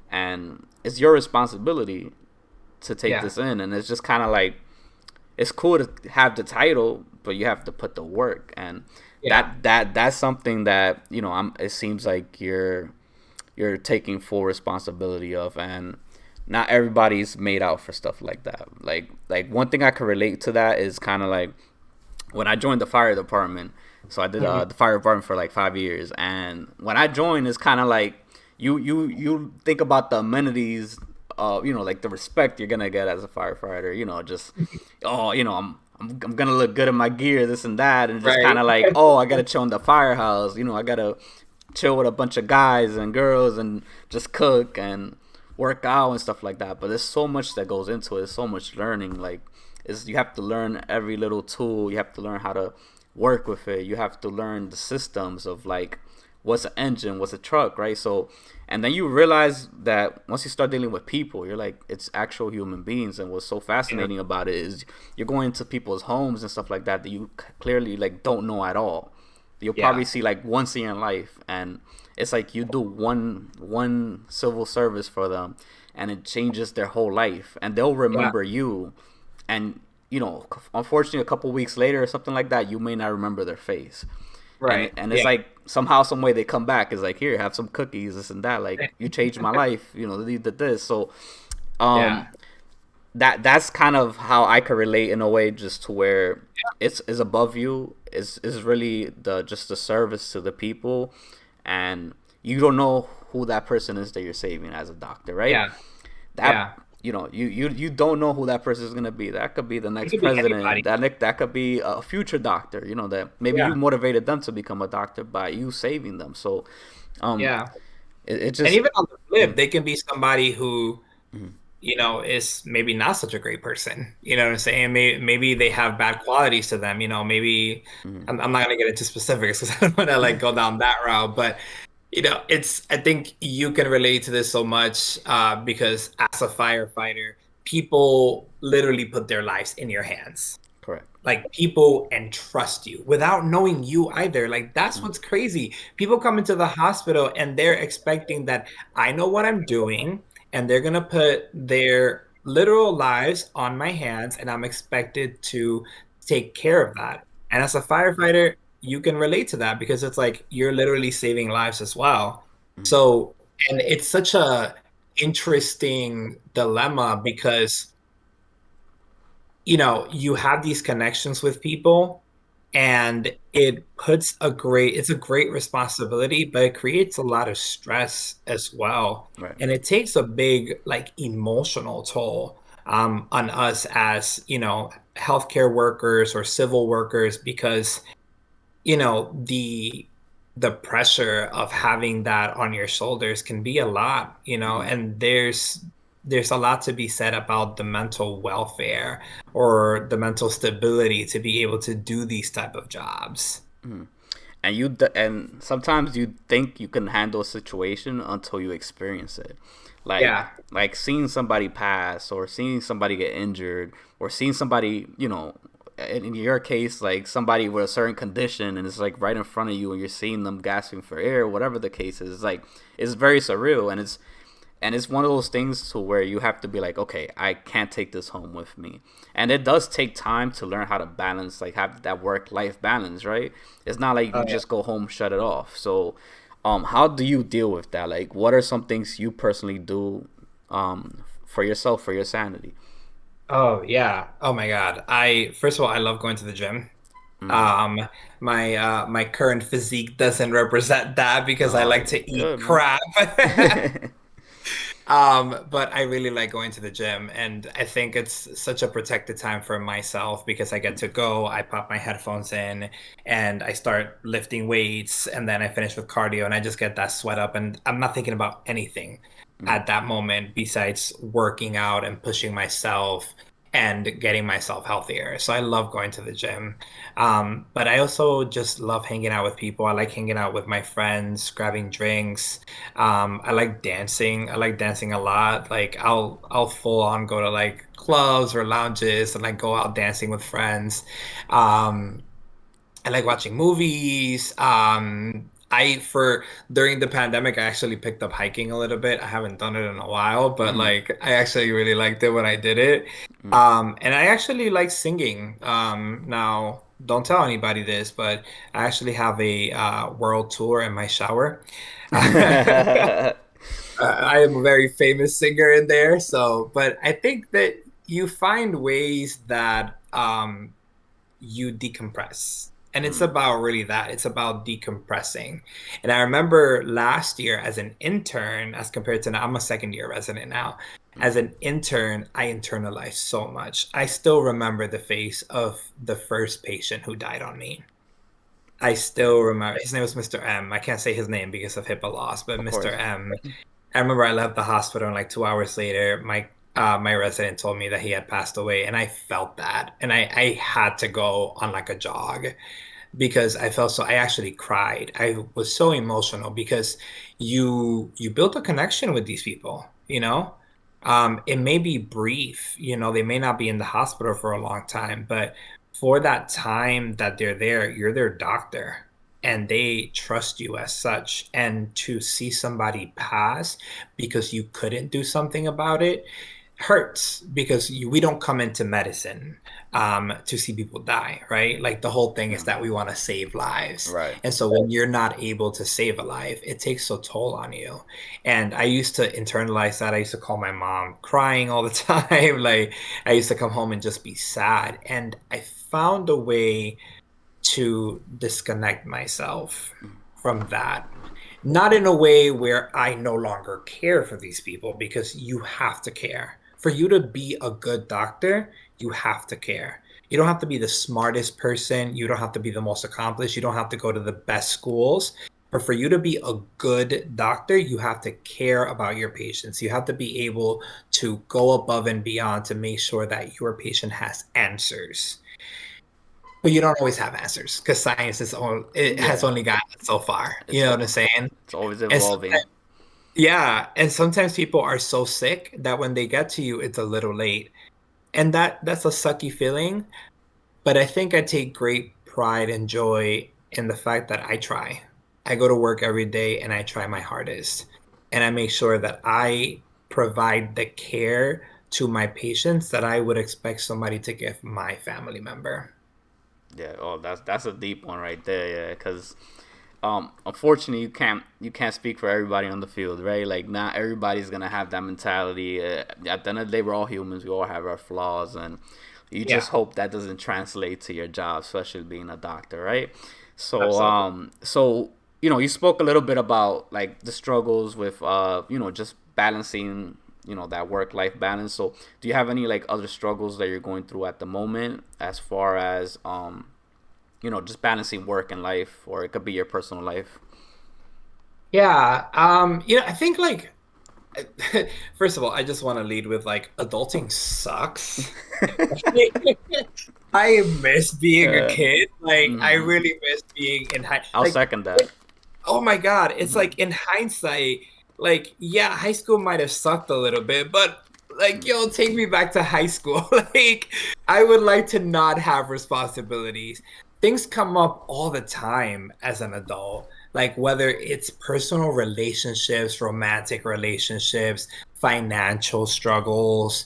Speaker 1: and it's your responsibility to take
Speaker 2: Yeah.
Speaker 1: this in. And it's just kind of like it's cool to have the title, but you have to put the work, and
Speaker 2: Yeah.
Speaker 1: that's something that it seems like you're taking full responsibility of, and not everybody's made out for stuff like that. Like one thing I can relate to that is kind of like when I joined the fire department. So I did
Speaker 2: Mhm.
Speaker 1: the fire department for like 5 years, and when I joined, it's kind of like you think about the amenities, like the respect you're gonna get as a firefighter. Just I'm gonna look good in my gear, this and that, and just kind
Speaker 2: Right.
Speaker 1: of like, oh, I gotta chill in the firehouse. I gotta chill with a bunch of guys and girls and just cook and work out and stuff like that. But there's so much that goes into it. There's so much learning. Like, you have to learn every little tool. You have to learn how to work with it. You have to learn the systems of like what's an engine, what's a truck, right? So, and then you realize that once you start dealing with people, you're like, it's actual human beings. And what's so
Speaker 2: Yeah.
Speaker 1: fascinating about it is you're going into people's homes and stuff like that you clearly like don't know at all. You'll probably
Speaker 2: Yeah.
Speaker 1: see like once in your life, and it's like you do one civil service for them, and it changes their whole life, and they'll
Speaker 2: Yeah.
Speaker 1: remember you. And unfortunately, a couple weeks later or something like that, you may not remember their face. and
Speaker 2: Right.
Speaker 1: and it's
Speaker 2: Yeah.
Speaker 1: like somehow, some way they come back. It's like, here, have some cookies, this and that. Like, you changed my life. You did this. So,
Speaker 2: Yeah.
Speaker 1: um, that's kind of how I could relate in a way, just to where it's is above you, is really the service to the people, and you don't know who that person is that you're saving as a doctor, right?
Speaker 2: Yeah.
Speaker 1: That
Speaker 2: Yeah.
Speaker 1: you don't know who that person is gonna be. That could be the
Speaker 2: It
Speaker 1: next
Speaker 2: could be
Speaker 1: president.
Speaker 2: anybody.
Speaker 1: That could be a future doctor. That maybe
Speaker 2: Yeah.
Speaker 1: you motivated them to become a doctor by you saving them. So, um,
Speaker 2: Yeah.
Speaker 1: it
Speaker 2: And
Speaker 1: just.
Speaker 2: even on the flip,
Speaker 1: Mm,
Speaker 2: they can be somebody who,
Speaker 1: mm,
Speaker 2: is maybe not such a great person. You know what I'm saying? Maybe they have bad qualities to them. Maybe
Speaker 1: mm,
Speaker 2: I'm not gonna get into specifics because I don't want to like go down that route. But I think you can relate to this so much because as a firefighter, people literally put their lives in your hands.
Speaker 1: correct.
Speaker 2: Like people entrust you without knowing you either. Like that's
Speaker 1: Mm,
Speaker 2: what's crazy. People come into the hospital and they're expecting that I know what I'm doing and they're going to put their literal lives on my hands and I'm expected to take care of that. And as a firefighter, you can relate to that because it's like you're literally saving lives as well.
Speaker 1: mm,
Speaker 2: So, and it's such a interesting dilemma because you have these connections with people and it's a great responsibility, but it creates a lot of stress as well.
Speaker 1: right.
Speaker 2: And it takes a big like emotional toll on us as, healthcare workers or civil workers because the pressure of having that on your shoulders can be a lot,
Speaker 1: Mm,
Speaker 2: and there's a lot to be said about the mental welfare or the mental stability to be able to do these type of jobs.
Speaker 1: mm. And sometimes you think you can handle a situation until you experience it. like
Speaker 2: Yeah.
Speaker 1: like seeing somebody pass, or seeing somebody get injured, or seeing somebody, in your case, like somebody with a certain condition, and it's like right in front of you, and you're seeing them gasping for air, whatever the case is. Like, it's very surreal, and it's one of those things to where you have to be like, okay, I can't take this home with me. And it does take time to learn how to balance, like have that work life balance, right? It's not like you
Speaker 2: Oh, yeah.
Speaker 1: just go home, shut it off. So, how do you deal with that? Like, what are some things you personally do, for yourself, for your sanity?
Speaker 2: Oh, yeah. Oh my God. First of all, I love going to the gym.
Speaker 1: Mm.
Speaker 2: Um, my current physique doesn't represent that because I
Speaker 1: Oh,
Speaker 2: like to eat
Speaker 1: good, man.
Speaker 2: crap. But I really like going to the gym, and I think it's such a protected time for myself because I get to go, I pop my headphones in, and I start lifting weights, and then I finish with cardio, and I just get that sweat up, and I'm not thinking about anything
Speaker 1: Mm,
Speaker 2: at that moment besides working out and pushing myself and getting myself healthier. So I love going to the gym. But I also just love hanging out with people. I like hanging out with my friends, grabbing drinks. I like dancing. I like dancing a lot. Like I'll full on go to like clubs or lounges and like go out dancing with friends. Um, I like watching movies. I for During the pandemic, I actually picked up hiking a little bit. I haven't done it in a while, but
Speaker 1: mm,
Speaker 2: like I actually really liked it when I did it.
Speaker 1: mm.
Speaker 2: And I actually like singing. Now don't tell anybody this, but I actually have a world tour in my shower. I am a very famous singer in there, but I think that you find ways that you decompress. And it's about really that. It's about decompressing. And I remember last year as an intern, as compared to now, I'm a second year resident now. As an intern, I internalized so much. I still remember the face of the first patient who died on me. I still remember his name was Mr. M. I can't say his name because of HIPAA laws, but
Speaker 1: Of
Speaker 2: Mr.
Speaker 1: course.
Speaker 2: M. I remember I left the hospital and like 2 hours later, my resident told me that he had passed away, and I felt that, and I had to go on like a jog because I felt so I actually cried. I was so emotional because you built a connection with these people, you know? It may be brief, you know, they may not be in the hospital for a long time, but for that time that they're there, you're their doctor and they trust you as such. And to see somebody pass because you couldn't do something about it hurts because we don't come into medicine to see people die, right? Like the whole thing is that we want to save lives.
Speaker 1: Right.
Speaker 2: And so when you're not able to save a life, it takes a toll on you. And I used to internalize that. I used to call my mom crying all the time. Like I used to come home and just be sad. And I found a way to disconnect myself from that. Not in a way where I no longer care for these people, because you have to care. For you to be a good doctor, you have to care. You don't have to be the smartest person. You don't have to be the most accomplished. You don't have to go to the best schools. But for you to be a good doctor, you have to care about your patients. You have to be able to go above and beyond to make sure that your patient has answers. But you don't always have answers because science it has
Speaker 1: Yeah.
Speaker 2: only gotten so far. You
Speaker 1: It's
Speaker 2: know what I'm saying?
Speaker 1: it's always
Speaker 2: And
Speaker 1: evolving.
Speaker 2: yeah, and sometimes people are so sick that when they get to you, it's a little late. And that's a sucky feeling, but I think I take great pride and joy in the fact that I try. I go to work every day and I try my hardest. And I make sure that I provide the care to my patients that I would expect somebody to give my family member.
Speaker 1: Yeah. Oh, that's a deep one right there. Yeah, because unfortunately you can't speak for everybody on the field, right? Like not everybody's gonna have that mentality. At the end of the day, we're all humans. We all have our flaws, and you just
Speaker 2: Yeah,
Speaker 1: hope that doesn't translate to your job, especially being a doctor, right? So
Speaker 2: absolutely.
Speaker 1: you spoke a little bit about like the struggles with just balancing that work life balance. So do you have any like other struggles that you're going through at the moment as far as just balancing work and life, or it could be your personal life?
Speaker 2: Yeah, I think like first of all, I just want to lead with like adulting sucks. I miss being a
Speaker 1: uh,
Speaker 2: kid. Like I
Speaker 1: hmm
Speaker 2: really miss being in high
Speaker 1: I'll
Speaker 2: like
Speaker 1: second that.
Speaker 2: oh my God, it's
Speaker 1: Hmm
Speaker 2: like in hindsight, like yeah, high school might have sucked a little bit, but like yo, take me back to high school. Like I would like to not have responsibilities. Things come up all the time as an adult, like whether it's personal relationships, romantic relationships, financial struggles,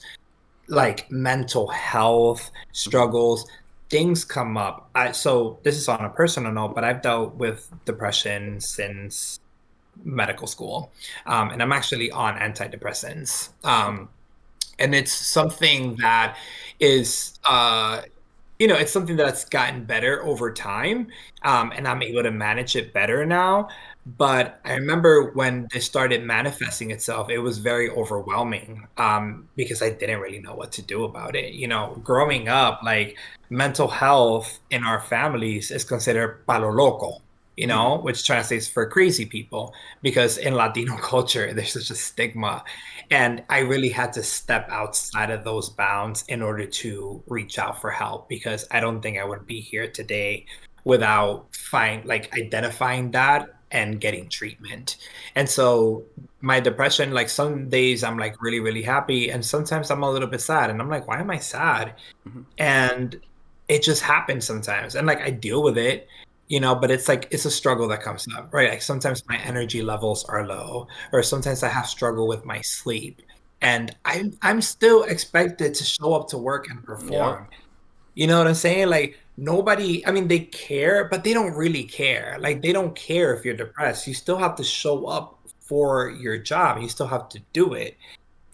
Speaker 2: like mental health struggles, things come up. So this is on a personal note, but I've dealt with depression since medical school, and I'm actually on antidepressants. And it's something that is it's something that's gotten better over time, and I'm able to manage it better now. But I remember when this started manifesting itself, it was very overwhelming, because I didn't really know what to do about it. You know, growing up, like mental health in our families is considered palo loco, which translates for crazy people, because in Latino culture, there's such a stigma. And I really had to step outside of those bounds in order to reach out for help, because I don't think I would be here today without identifying that and getting treatment. And so my depression, like some days I'm like really, really happy, and sometimes I'm a little bit sad. And I'm like, why am I sad? And it just happens sometimes. And like I deal with it, but it's like it's a struggle that comes up, right? Like sometimes my energy levels are low, or sometimes I have struggle with my sleep. And I'm still expected to show up to work and
Speaker 1: Yep.
Speaker 2: perform. You know what I'm saying? Like nobody, I mean, they care, but they don't really care. Like they don't care if you're depressed. You still have to show up for your job. You still have to do it.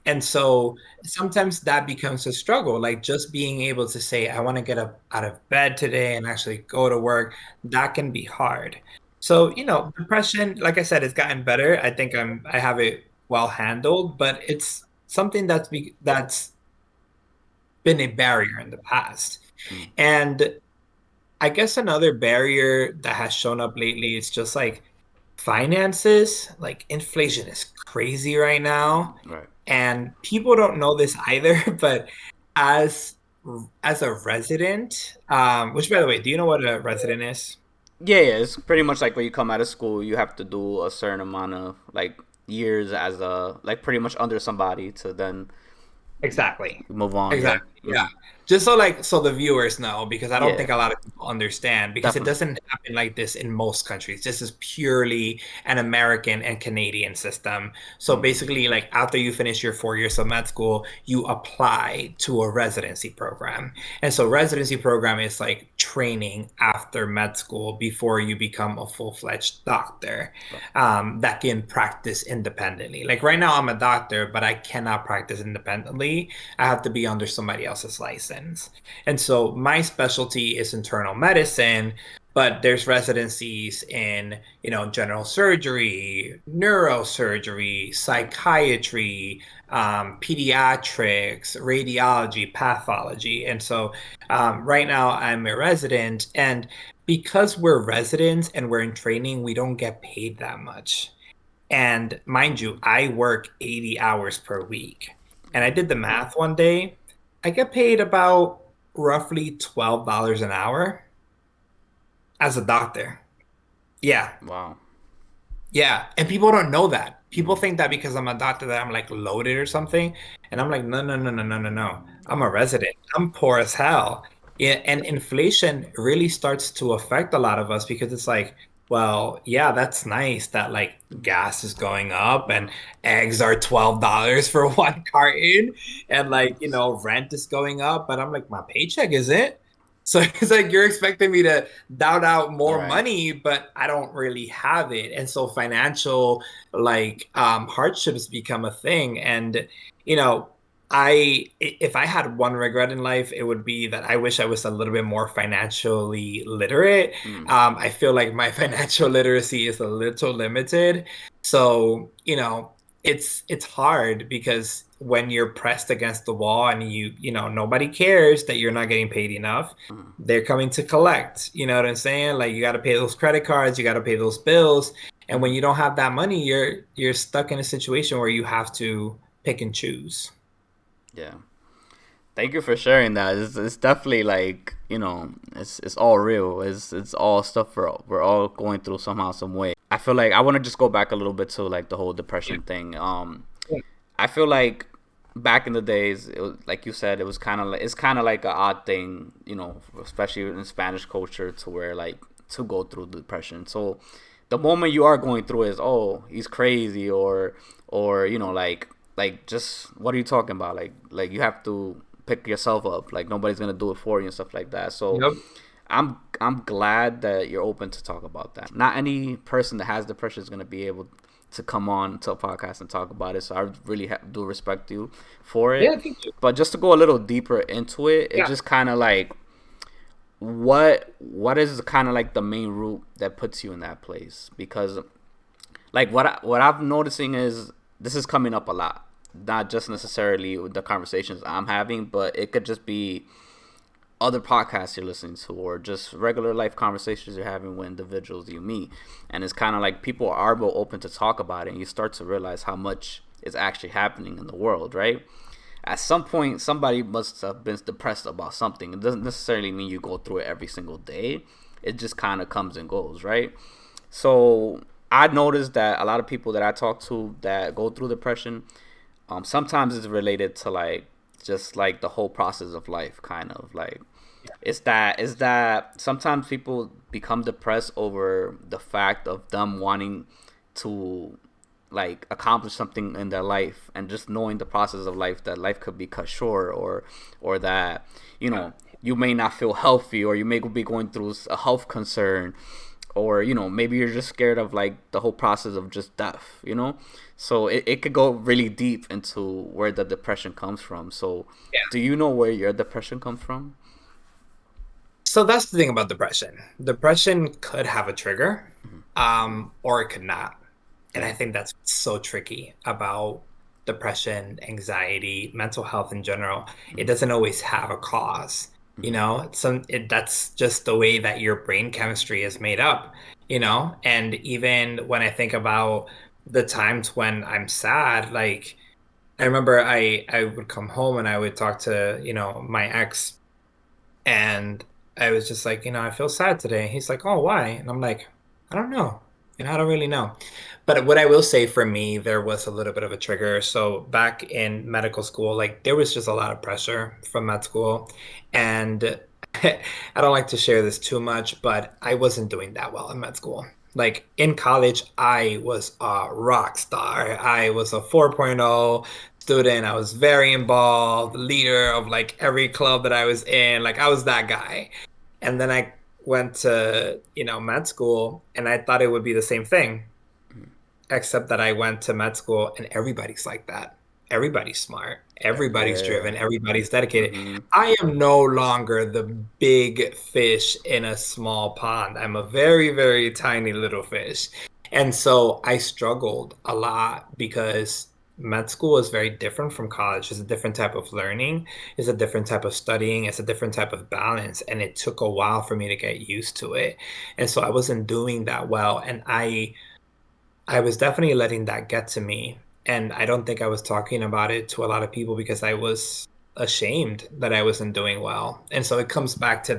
Speaker 2: And so sometimes that becomes a struggle, like just being able to say, I want to get up out of bed today and actually go to work, that can be hard. So, depression, like I said, it's gotten better. I think I have it well handled, but it's something that's been a barrier in the past.
Speaker 1: Mm,
Speaker 2: And I guess another barrier that has shown up lately is just like finances. Like inflation is crazy right now,
Speaker 1: right.
Speaker 2: and people don't know this either, but as as a resident, which by the way, do you know what a resident is?
Speaker 1: Yeah, yeah, it's pretty much like when you come out of school, you have to do a certain amount of like years as a like pretty much under somebody to then
Speaker 2: Exactly.
Speaker 1: move on. Yeah.
Speaker 2: Exactly. Yeah.
Speaker 1: Hmm.
Speaker 2: Just so the viewers know, because I don't
Speaker 1: Yeah,
Speaker 2: think a lot of people understand, because it
Speaker 1: definitely.
Speaker 2: doesn't happen like this in most countries. This is purely an American and Canadian system. So
Speaker 1: Hmm.
Speaker 2: basically, like after you finish your 4 years of med school, you apply to a residency program. And so residency program is like training after med school before you become a full-fledged doctor, that can practice independently. Like right now, I'm a doctor, but I cannot practice independently. I have to be under somebody else's license. And so my specialty is internal medicine, but there's residencies in, general surgery, neurosurgery, psychiatry, pediatrics, radiology, pathology. And so right now I'm a resident, and because we're residents and we're in training, we don't get paid that much. And mind you, I work 80 hours per week. And I did the math one day. I get paid about roughly $12 an hour as a doctor. Yeah.
Speaker 1: Wow.
Speaker 2: Yeah. And people don't know that. People
Speaker 1: Mm.
Speaker 2: think that because I'm a doctor that I'm like loaded or something. And I'm like, no, no, no, no, no, no, no. I'm a
Speaker 1: Wow.
Speaker 2: resident. I'm poor as hell. Yeah, and inflation really starts to affect a lot of us because it's like, well, yeah, that's nice that like gas is going up and eggs are $12 for one carton and like, rent is going up, but I'm like, my paycheck isn't. So it's like you're expecting me to down out more
Speaker 1: Right.
Speaker 2: money, but I don't really have it. And so financial like hardships become a thing. And you know, if I had one regret in life, it would be that I wish I was a little bit more financially literate.
Speaker 1: Mm.
Speaker 2: I feel like my financial literacy is a little limited. So, it's hard because when you're pressed against the wall and nobody cares that you're not getting paid enough,
Speaker 1: Mm.
Speaker 2: they're coming to collect. You know what I'm saying? Like you got to pay those credit cards, you got to pay those bills, and when
Speaker 1: Hmm.
Speaker 2: you don't have that money, you're stuck in a situation where you have to pick and choose.
Speaker 1: Yeah. Thank you for sharing that. It's definitely like it's all real. It's all stuff we're all going through somehow, some way. I feel like I want to just go back a little bit to like the whole
Speaker 2: Yeah.
Speaker 1: depression thing.
Speaker 2: Yeah.
Speaker 1: I feel like back in the days, it was, like you said, it's kind of like an odd thing, especially in Spanish culture, to where like to go through depression. So the moment you are going through is, oh, he's crazy, or like just what are you talking about? Like you have to pick yourself up. Like nobody's gonna do it for you and stuff like that. So
Speaker 2: Yep.
Speaker 1: I'm glad that you're open to talk about that. Not any person that has depression is gonna be able to come on to a podcast and talk about it. So I really do respect you for
Speaker 2: Yeah,
Speaker 1: it.
Speaker 2: thank you.
Speaker 1: But just to go a little deeper into it, it
Speaker 2: Yeah.
Speaker 1: just kind of like what is kind of like the main root that puts you in that place? Because like what I'm noticing is this is coming up a lot. Not just necessarily with the conversations I'm having, but it could just be other podcasts you're listening to or just regular life conversations you're having with individuals you meet. And it's kind of like people are more open to talk about it, and you start to realize how much is actually happening in the world, right? At some point somebody must have been depressed about something. It doesn't necessarily mean you go through it every single day. It just kind of comes and goes, right? So I noticed that a lot of people that I talk to that go through depression, sometimes it's related to like just like the whole process of life, kind of like is that sometimes people become depressed over the fact of them wanting to like accomplish something in their life, and just knowing the process of life, that life could be cut short, or that you may not feel healthy, or you may be going through a health concern, or maybe you're just scared of like the whole process of just death. So it could go really deep into where the depression comes from. So do you know where your depression comes from?
Speaker 2: So that's the thing about depression. Depression could have a trigger, or it could not. And I
Speaker 1: Yeah.
Speaker 2: think that's so tricky about depression, anxiety, mental health in general. It doesn't always have a cause,
Speaker 1: Hmm.
Speaker 2: that's just the way that your brain chemistry is made up. And even when I think about the times when I'm sad, like I remember I would come home and I would talk to my ex, and I was just like, I feel sad today. He's like, oh, why? And I'm like, I don't know. I don't really know. But what I will say for me, there was a little bit of a trigger. So back in medical school, like there was just a lot of pressure from med school. And I don't like to share this too much, but I wasn't doing that well in med school. Like in college, I was a rock star. I was a 4.0 student. I was very involved, leader of like every club that I was in. Like I was that guy. And then I went to med school and I thought it would be the same thing, except that I went to med school and everybody's like that. Everybody's smart, everybody's
Speaker 1: Yeah.
Speaker 2: driven, everybody's dedicated.
Speaker 1: Hmm.
Speaker 2: I am no longer the big fish in a small pond. I'm a very, very tiny little fish. And so I struggled a lot because med school is very different from college. It's a different type of learning, it's a different type of studying, it's a different type of balance. And it took a while for me to get used to it. And so I wasn't doing that well. And I was definitely letting that get to me. And I don't think I was talking about it to a lot of people because I was ashamed that I wasn't doing well. And so it comes back to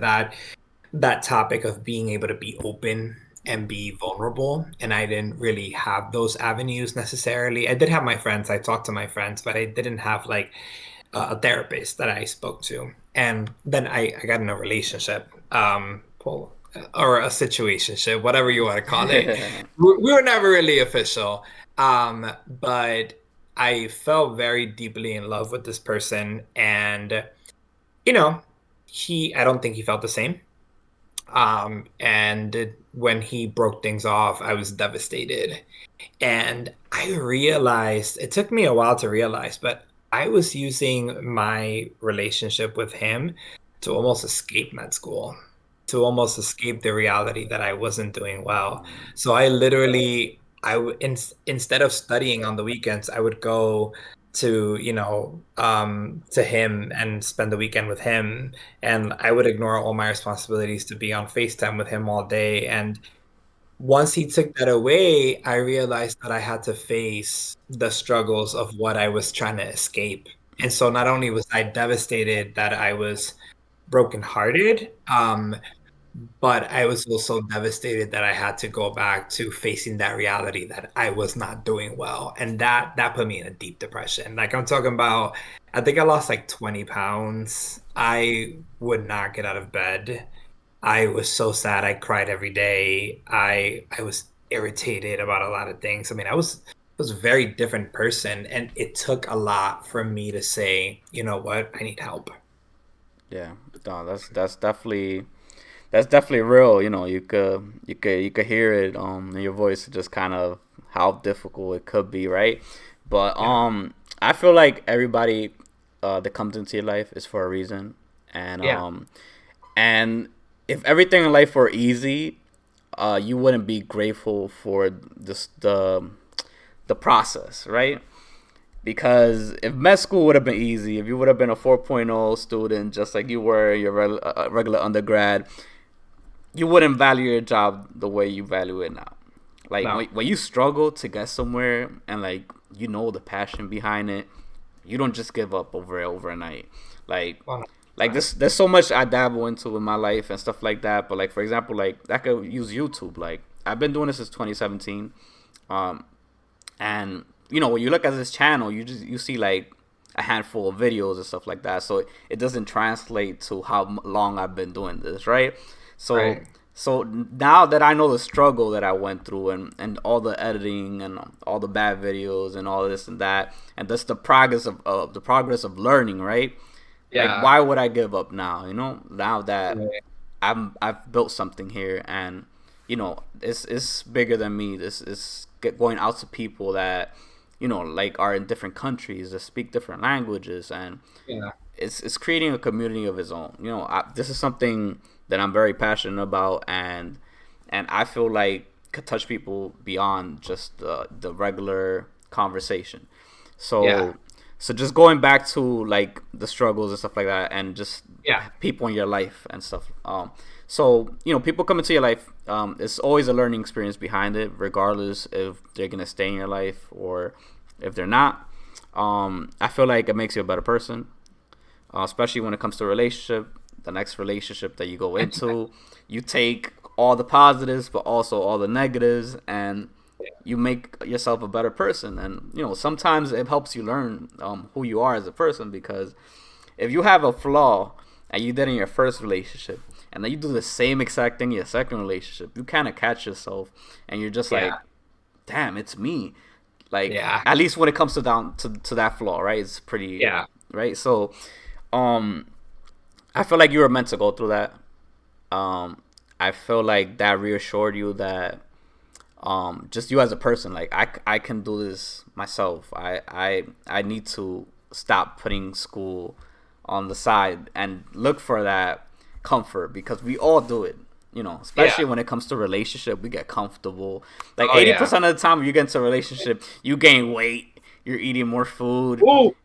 Speaker 2: that topic of being able to be open and be vulnerable. And I didn't really have those avenues necessarily. I did have my friends, I talked to my friends, but I didn't have like a therapist that I spoke to. And then I got in a relationship, or a situationship, whatever you want to call it. We were never really official, but I fell very deeply in love with this person, and you know, I don't think he felt the same. And when he broke things off, I was devastated. And I realized it took me a while to realize, but I was using my relationship with him to almost escape med school, to almost escape the reality that I wasn't doing well. So I literally, instead of studying on the weekends, I would go to him and spend the weekend with him. And I would ignore all my responsibilities to be on FaceTime with him all day. And once he took that away, I realized that I had to face the struggles of what I was trying to escape. And so not only was I devastated that I was brokenhearted, but I was also devastated that I had to go back to facing that reality that I was not doing well. And that put me in a deep depression. Like I'm talking about, I think I lost like 20 pounds. I would not get out of bed. I was so sad. I cried every day. I was irritated about a lot of things. I mean, I was a very different person, and it took a lot for me to say, you know what, I need help.
Speaker 1: Yeah. No, that's definitely real. You could hear it in your voice, just kind of how difficult it could be, right? But
Speaker 2: Yeah.
Speaker 1: I feel like everybody that comes into your life is for a reason, and
Speaker 2: Yeah.
Speaker 1: and if everything in life were easy, you wouldn't be grateful for this the process, right? Because if med school would have been easy, if you would have been a 4.0 student just like you were your regular undergrad, you wouldn't value your job the way you value it now. Like
Speaker 2: No.
Speaker 1: when you struggle to get somewhere and like the passion behind it, you don't just give up over it overnight. Like like
Speaker 2: 100%.
Speaker 1: there's so much I dabble into in my life and stuff like that. But like for example, like I could use YouTube. Like I've been doing this since 2017, um, and when you look at this channel, you see like a handful of videos and stuff like that. So it doesn't translate to how long I've been doing this, right? So
Speaker 2: Right.
Speaker 1: so now that I know the struggle that I went through and all the editing and all the bad videos and all this and that, and that's the progress of learning, right? Like
Speaker 2: Yeah.
Speaker 1: why would I give up now? Now that I've built something here, and it's bigger than me. This is going out to people that, like are in different countries that speak different languages, and
Speaker 2: Yeah.
Speaker 1: it's creating a community of its own. This is something that I'm very passionate about, and I feel like could touch people beyond just the regular conversation.
Speaker 2: Yeah.
Speaker 1: So just going back to like the struggles and stuff like that, and just
Speaker 2: Yeah.
Speaker 1: people in your life and stuff. So people come into your life. It's always a learning experience behind it, regardless if they're gonna stay in your life or if they're not. I feel like it makes you a better person, especially when it comes to a relationship. The next relationship that you go into, you take all the positives, but also all the negatives, and you make yourself a better person. And sometimes it helps you learn who you are as a person, because if you have a flaw and you did in your first relationship, and then you do the same exact thing in your second relationship, you kind of catch yourself, and you're just like, damn, it's me. Like, at least when it comes to down to that flaw, right? It's pretty, right? So I feel like you were meant to go through that. I feel like that reassured you that just you as a person, like I can do this myself. I need to stop putting school on the side and look for that comfort, because we all do it. Especially when it comes to relationship, we get comfortable. Like 80% of the time when you get into a relationship, you gain weight, you're eating more food,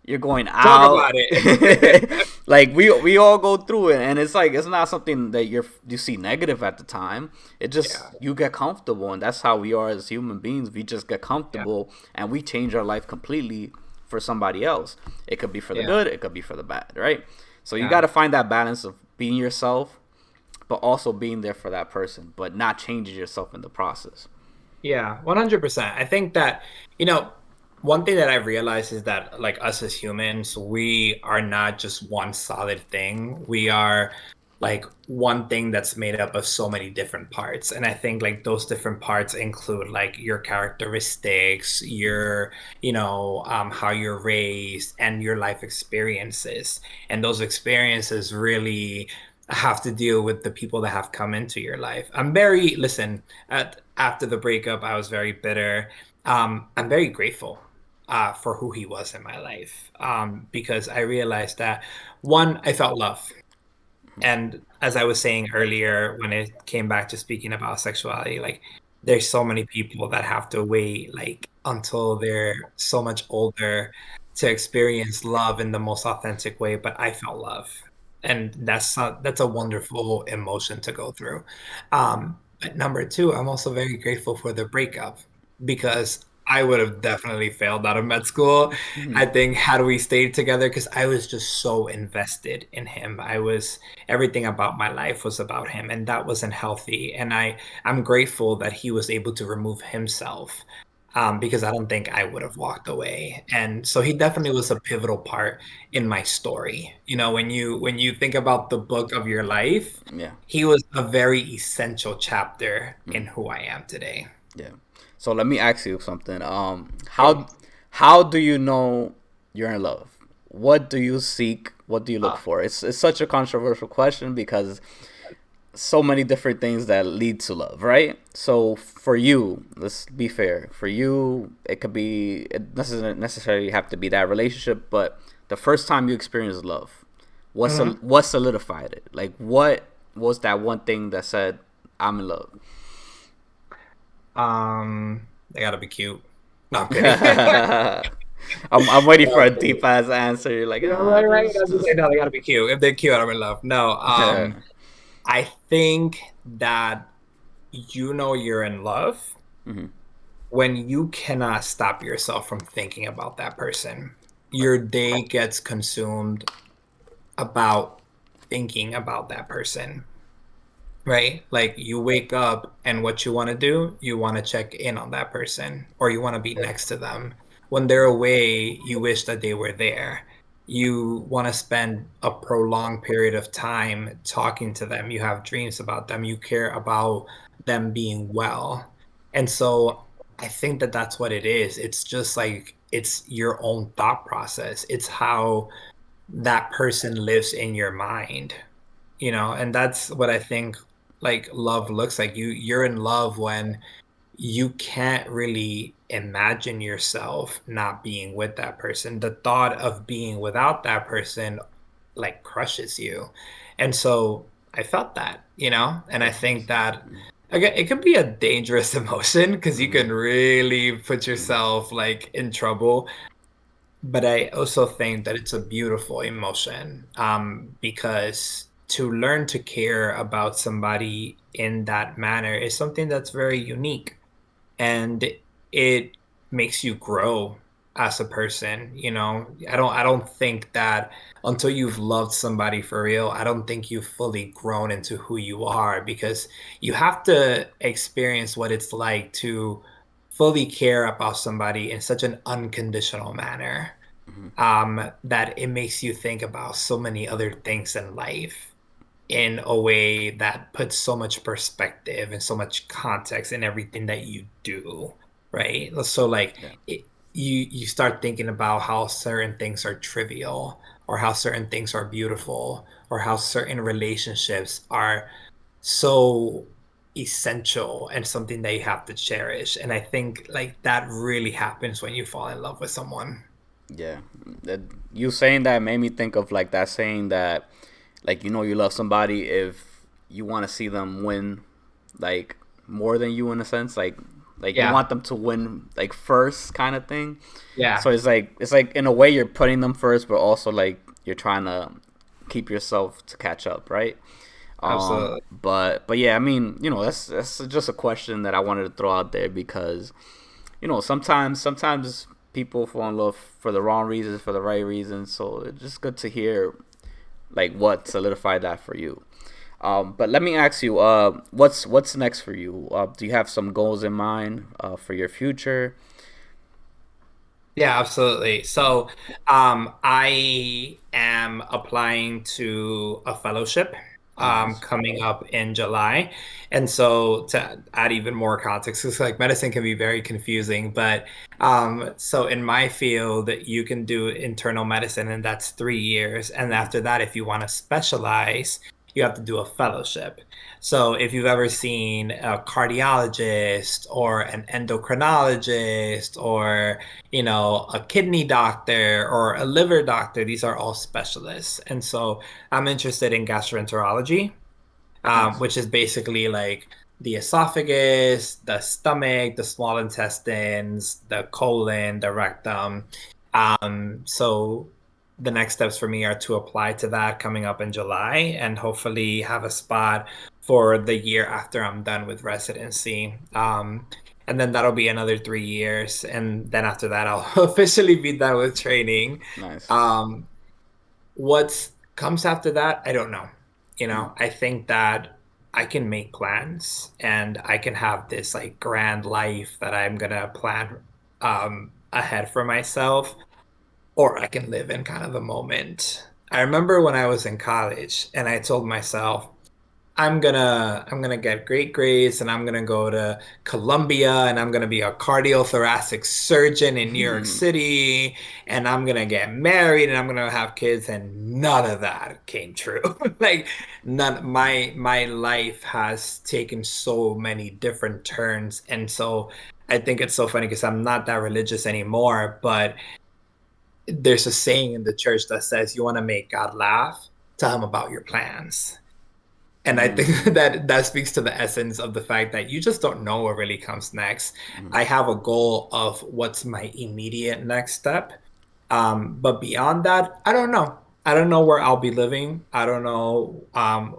Speaker 1: you're going out.
Speaker 2: Talk about it.
Speaker 1: Like we all go through it, and it's like it's not something that you see negative at the time. It just you get comfortable, and that's how we are as human beings. We just get comfortable, and we change our life completely for somebody else. It could be for the good, it could be for the bad, right? So you got to find that balance of being yourself, but also being there for that person, but not changing yourself in the process.
Speaker 2: Yeah, 100%. I think that, one thing that I've realized is that, like, us as humans, we are not just one solid thing. We are like one thing that's made up of so many different parts. And I think like those different parts include like your characteristics, your, how you're raised, and your life experiences. And those experiences really have to deal with the people that have come into your life. After the breakup, I was very bitter. I'm very grateful for who he was in my life, because I realized that, one, I felt love. And as I was saying earlier, when it came back to speaking about sexuality, like there's so many people that have to wait like until they're so much older to experience love in the most authentic way. But I felt love, and that's a wonderful emotion to go through. But number two, I'm also very grateful for the breakup, because I would have definitely failed out of med school. I think had we stayed together, because I was just so invested in him. Everything about my life was about him, and that wasn't healthy. And I'm grateful that he was able to remove himself, because I don't think I would have walked away. And so he definitely was a pivotal part in my story. When you think about the book of your life,
Speaker 1: Yeah.
Speaker 2: he was a very essential chapter in who I am today.
Speaker 1: Yeah. So let me ask you something. How do you know you're in love? What do you seek? What do you look for? It's such a controversial question, because so many different things that lead to love, right? So for you, let's be fair. For you, it doesn't necessarily have to be that relationship, but the first time you experienced love, what solidified it? Like, what was that one thing that said, I'm in love?
Speaker 2: They gotta be cute. No, I'm kidding.
Speaker 1: I'm waiting for a deep ass answer. You're like,
Speaker 2: Right. I was say, no, they gotta be cute. If they're cute, I'm in love. No, I think that you're in love when you cannot stop yourself from thinking about that person. Your day gets consumed about thinking about that person, right? Like you wake up and what you want to do, you want to check in on that person, or you want to be next to them. When they're away, you wish that they were there. You want to spend a prolonged period of time talking to them. You have dreams about them. You care about them being well. And so I think that that's what it is. It's just like it's your own thought process. It's how that person lives in your mind, and that's what I think like love looks like. You're in love when you can't really imagine yourself not being with that person. The thought of being without that person like crushes you. And so I felt that, and I think
Speaker 1: Difference.
Speaker 2: that again, it can be a dangerous emotion because you
Speaker 1: Mm-hmm.
Speaker 2: can really put
Speaker 1: Mm-hmm.
Speaker 2: yourself like in trouble. But I also think that it's a beautiful emotion, because to learn to care about somebody in that manner is something that's very unique, and it makes you grow as a person. I don't think that until you've loved somebody for real, I don't think you've fully grown into who you are, because you have to experience what it's like to fully care about somebody in such an unconditional manner,
Speaker 1: Mm-hmm.
Speaker 2: that it makes you think about so many other things in life in a way that puts so much perspective and so much context in everything that you do, right? So like
Speaker 1: Yeah.
Speaker 2: you start thinking about how certain things are trivial, or how certain things are beautiful, or how certain relationships are so essential and something that you have to cherish. And I think like that really happens when you fall in love with someone.
Speaker 1: Yeah. That, you saying that made me think of like that saying that, like, you love somebody if you want to see them win, like, more than you, in a sense, like you
Speaker 2: Yeah.
Speaker 1: want them to win, like, first, kind of thing. So
Speaker 2: Yeah.
Speaker 1: it's like in a way you're putting them first, but also like you're trying to keep yourself to catch up, right?
Speaker 2: Absolutely.
Speaker 1: But yeah, I mean, that's just a question that I wanted to throw out there because, sometimes people fall in love for the wrong reasons, for the right reasons. So it's just good to hear like what solidified that for you. But let me ask you, what's next for you? Do you have some goals in mind for your future?
Speaker 2: Yeah, absolutely. So, I am applying to a fellowship
Speaker 1: Nice.
Speaker 2: coming up in July. And so to add even more context, because like medicine can be very confusing, but so in my field, you can do internal medicine, and that's 3 years. And
Speaker 1: Mm-hmm.
Speaker 2: after that, if you want to specialize, you have to do a fellowship. So if you've ever seen a cardiologist or an endocrinologist, or a kidney doctor or a liver doctor, these are all specialists. And so I'm interested in gastroenterology,
Speaker 1: Nice.
Speaker 2: which is basically like the esophagus, the stomach, the small intestines, the colon, the rectum. So the next steps for me are to apply to that coming up in July, and hopefully have a spot for the year after I'm done with residency. And then that'll be another 3 years. And then after that, I'll officially be done with training.
Speaker 1: Nice.
Speaker 2: Um, what comes after that, I don't know.
Speaker 1: Mm-hmm.
Speaker 2: I think that I can make plans, and I can have this like grand life that I'm gonna plan ahead for myself, or I can live in kind of the moment. I remember when I was in college and I told myself, I'm gonna get great grades, and I'm gonna go to Columbia, and I'm gonna be a cardiothoracic surgeon in New York City, and I'm gonna get married, and I'm gonna have kids, and none of that came true. Like none. My life has taken so many different turns, and so I think it's so funny because I'm not that religious anymore, but there's a saying in the church that says, you want to make God laugh, tell him about your plans. And I think
Speaker 1: Mm-hmm.
Speaker 2: that speaks to the essence of the fact that you just don't know what really comes next.
Speaker 1: Mm-hmm.
Speaker 2: I have a goal of what's my immediate next step. But beyond that, I don't know. I don't know where I'll be living. I don't know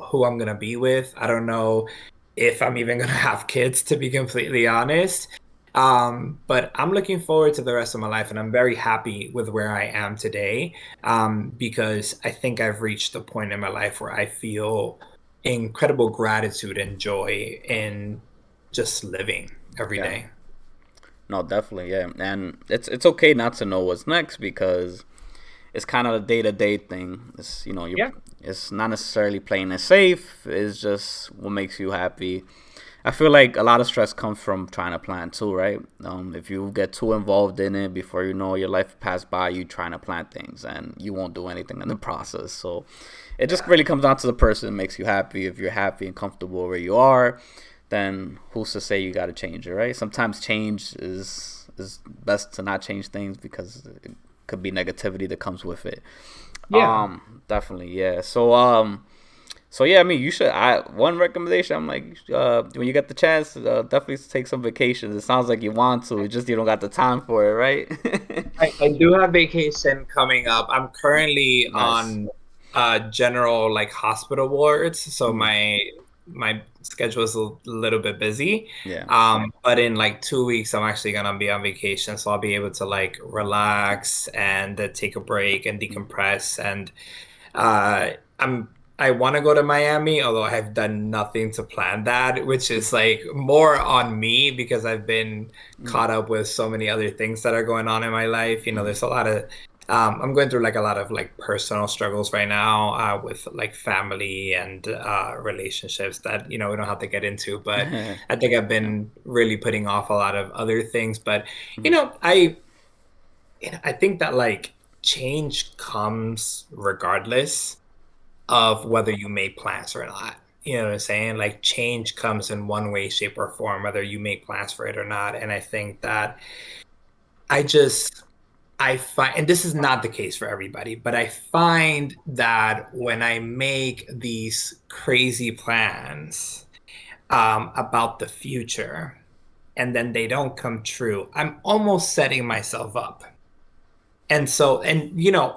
Speaker 2: who I'm gonna be with. I don't know if I'm even gonna have kids, to be completely honest. But I'm looking forward to the rest of my life, and I'm very happy with where I am today, because I think I've reached a point in my life where I feel incredible gratitude and joy in just living every
Speaker 1: Yeah.
Speaker 2: day.
Speaker 1: No, definitely, yeah. And it's okay not to know what's next because it's kind of a day to day thing. You're
Speaker 2: Yeah.
Speaker 1: it's not necessarily playing it safe. It's just what makes you happy. I feel like a lot of stress comes from trying to plan too, right? If you get too involved in it, before you know, your life pass by you trying to plan things, and you won't do anything in the process. So it just
Speaker 2: Yeah.
Speaker 1: really comes down to the person that makes you happy. If you're happy and comfortable where you are, then who's to say you got to change it, right? Sometimes change is best to not change things because it could be negativity that comes with it.
Speaker 2: Yeah.
Speaker 1: Definitely, yeah. So yeah, I mean, you should. I one recommendation. I'm like, when you get the chance, definitely take some vacations. It sounds like you want to. It's just you don't got the time for it, right?
Speaker 2: I do have vacation coming up. I'm currently
Speaker 1: Nice.
Speaker 2: on general like hospital wards, so
Speaker 1: Mm,
Speaker 2: my schedule is a little bit busy.
Speaker 1: yeah.
Speaker 2: But in like 2 weeks, I'm actually gonna be on vacation, so I'll be able to like relax and take a break and
Speaker 1: Mm,
Speaker 2: decompress. And uh, I'm I want to go to Miami, although I have done nothing to plan that, which is like more on me because I've been
Speaker 1: mm,
Speaker 2: caught up with so many other things that are going on in my life.
Speaker 1: mm,
Speaker 2: There's a lot of I'm going through like a lot of like personal struggles right now with like family and relationships that we don't have to get into. But I think I've
Speaker 1: yeah.
Speaker 2: been really putting off a lot of other things. But you
Speaker 1: Mm,
Speaker 2: know, I I think that like change comes regardless of whether you make plans or not. You know what I'm saying? Like change comes in one way, shape, or form, whether you make plans for it or not. And I think that I just I find, and this is not the case for everybody, but I find that when I make these crazy plans about the future and then they don't come true, I'm almost setting myself up. And so,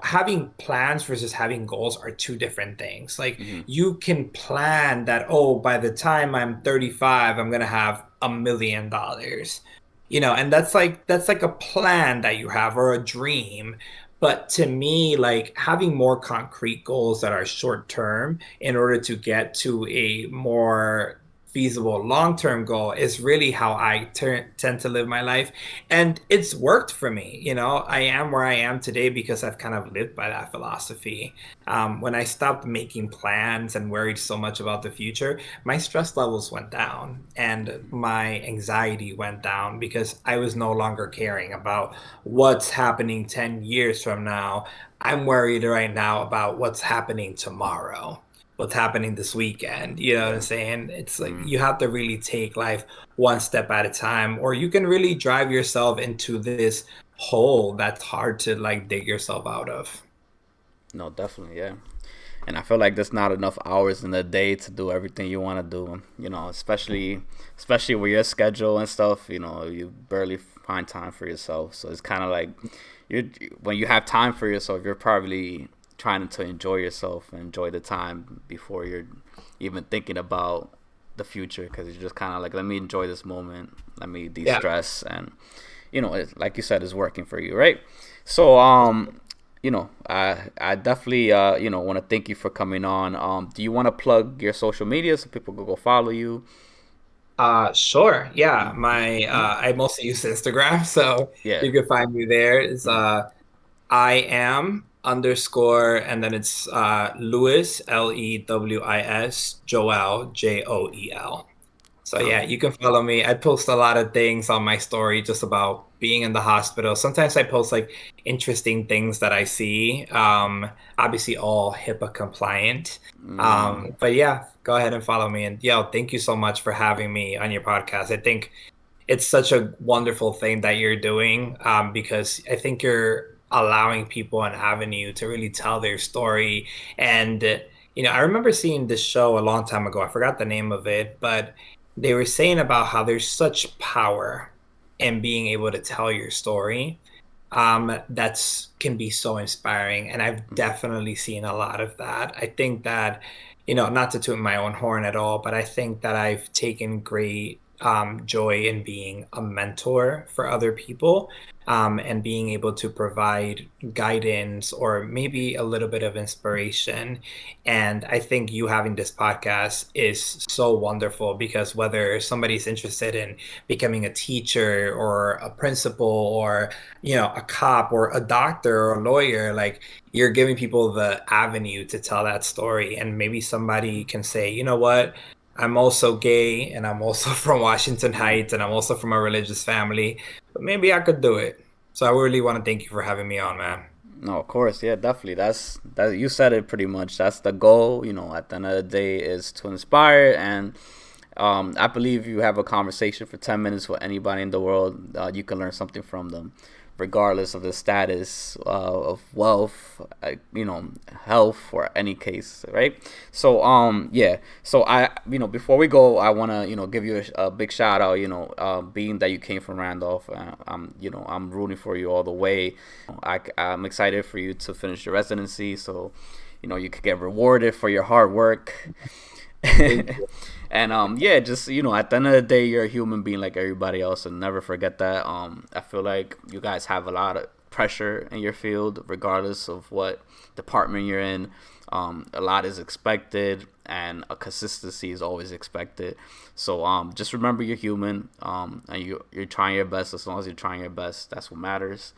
Speaker 2: having plans versus having goals are two different things. Like
Speaker 1: mm,
Speaker 2: you can plan that, oh, by the time I'm 35, I'm gonna have $1 million. And that's like a plan that you have or a dream. But to me, like having more concrete goals that are short term in order to get to a more feasible long-term goal is really how I tend to live my life. And it's worked for me. I am where I am today because I've kind of lived by that philosophy. When I stopped making plans and worried so much about the future, my stress levels went down and my anxiety went down because I was no longer caring about what's happening 10 years from now. I'm worried right now about what's happening tomorrow, what's happening this weekend. You know what I'm
Speaker 1: yeah.
Speaker 2: saying? It's like
Speaker 1: Mm.
Speaker 2: you have to really take life one step at a time, or you can really drive yourself into this hole that's hard to like dig yourself out of.
Speaker 1: No, definitely, yeah. And I feel like there's not enough hours in the day to do everything you want to do. Especially with your schedule and stuff. You barely find time for yourself. So it's kind of like you when you have time for yourself, you're probably trying to enjoy yourself and enjoy the time before you're even thinking about the future. Because you're just kind of like, let me enjoy this moment, let me
Speaker 2: Yeah.
Speaker 1: de-stress, and like you said, it's working for you, right? So I definitely want to thank you for coming on. Do you want to plug your social media so people can go follow you?
Speaker 2: Sure. Yeah.
Speaker 1: Mm,
Speaker 2: I mostly use Instagram, so
Speaker 1: yeah.
Speaker 2: you can find me there. It's
Speaker 1: Mm,
Speaker 2: I am underscore and then it's Lewis Lewis Joel Joel. So
Speaker 1: oh,
Speaker 2: yeah, you can follow me. I post a lot of things on my story just about being in the hospital. Sometimes I post like interesting things that I see. Obviously all HIPAA compliant.
Speaker 1: mm,
Speaker 2: But yeah, go ahead and follow me. And yo, thank you so much for having me on your podcast. I think it's such a wonderful thing that you're doing because I think you're allowing people an avenue to really tell their story. And, I remember seeing this show a long time ago. I forgot the name of it, but they were saying about how there's such power in being able to tell your story. That's can be so inspiring. And I've
Speaker 1: mm,
Speaker 2: definitely seen a lot of that. I think that, not to toot my own horn at all, but I think that I've taken great joy in being a mentor for other people and being able to provide guidance or maybe a little bit of inspiration. And I think you having this podcast is so wonderful because whether somebody's interested in becoming a teacher or a principal or a cop or a doctor or a lawyer, like you're giving people the avenue to tell that story. And maybe somebody can say, you know what? I'm also gay and I'm also from Washington Heights and I'm also from a religious family, but maybe I could do it. So I really want to thank you for having me on, man.
Speaker 1: No, of course, yeah, definitely. That's that. You said it pretty much. That's the goal. You know, at the end of the day, is to inspire. And I believe you have a conversation for 10 minutes with anybody in the world. You can learn something from them, regardless of the status of wealth, health, or any case, right? So yeah. So before we go, I wanna give you a big shout out. Being that you came from Randolph, I'm rooting for you all the way. I'm excited for you to finish your residency, so you could get rewarded for your hard work.
Speaker 2: Thank you.
Speaker 1: And yeah, just at the end of the day, you're a human being like everybody else, and never forget that. I feel like you guys have a lot of pressure in your field, regardless of what department you're in. A lot is expected, and a consistency is always expected. So just remember you're human, and you're trying your best. As long as you're trying your best, that's what matters.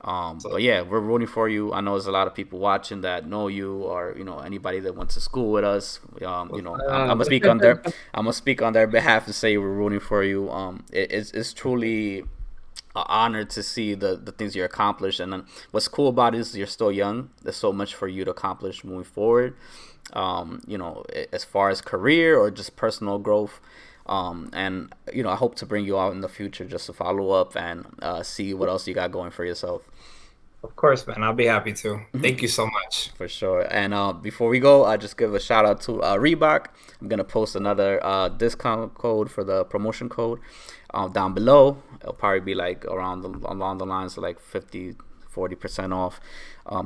Speaker 1: But
Speaker 2: So,
Speaker 1: yeah, we're rooting for you. I know there's a lot of people watching that know you, or anybody that went to school with us. I'm gonna speak on their behalf to say we're rooting for you. It's truly an honor to see the things you accomplish, and then what's cool about it is you're still young. There's so much for you to accomplish moving forward. As far as career or just personal growth. And I hope to bring you out in the future just to follow up and see what else you got going for yourself.
Speaker 2: of course, man, I'll be happy to. Thank you so much.
Speaker 1: For sure. And before we go, I just give a shout out to Reebok. I'm gonna post another discount code for the promotion code down below. It'll probably be like along the lines of like 40% off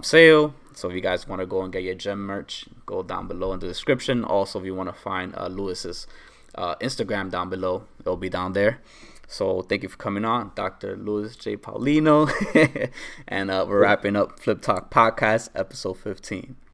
Speaker 1: sale. So if you guys want to go and get your gym merch, go down below in the description. Also, if you want to find Lewis's Instagram down below, it'll be down there. So thank you for coming on, Dr. Louis J. Paulino. And we're wrapping up Flip Talk Podcast, episode 15.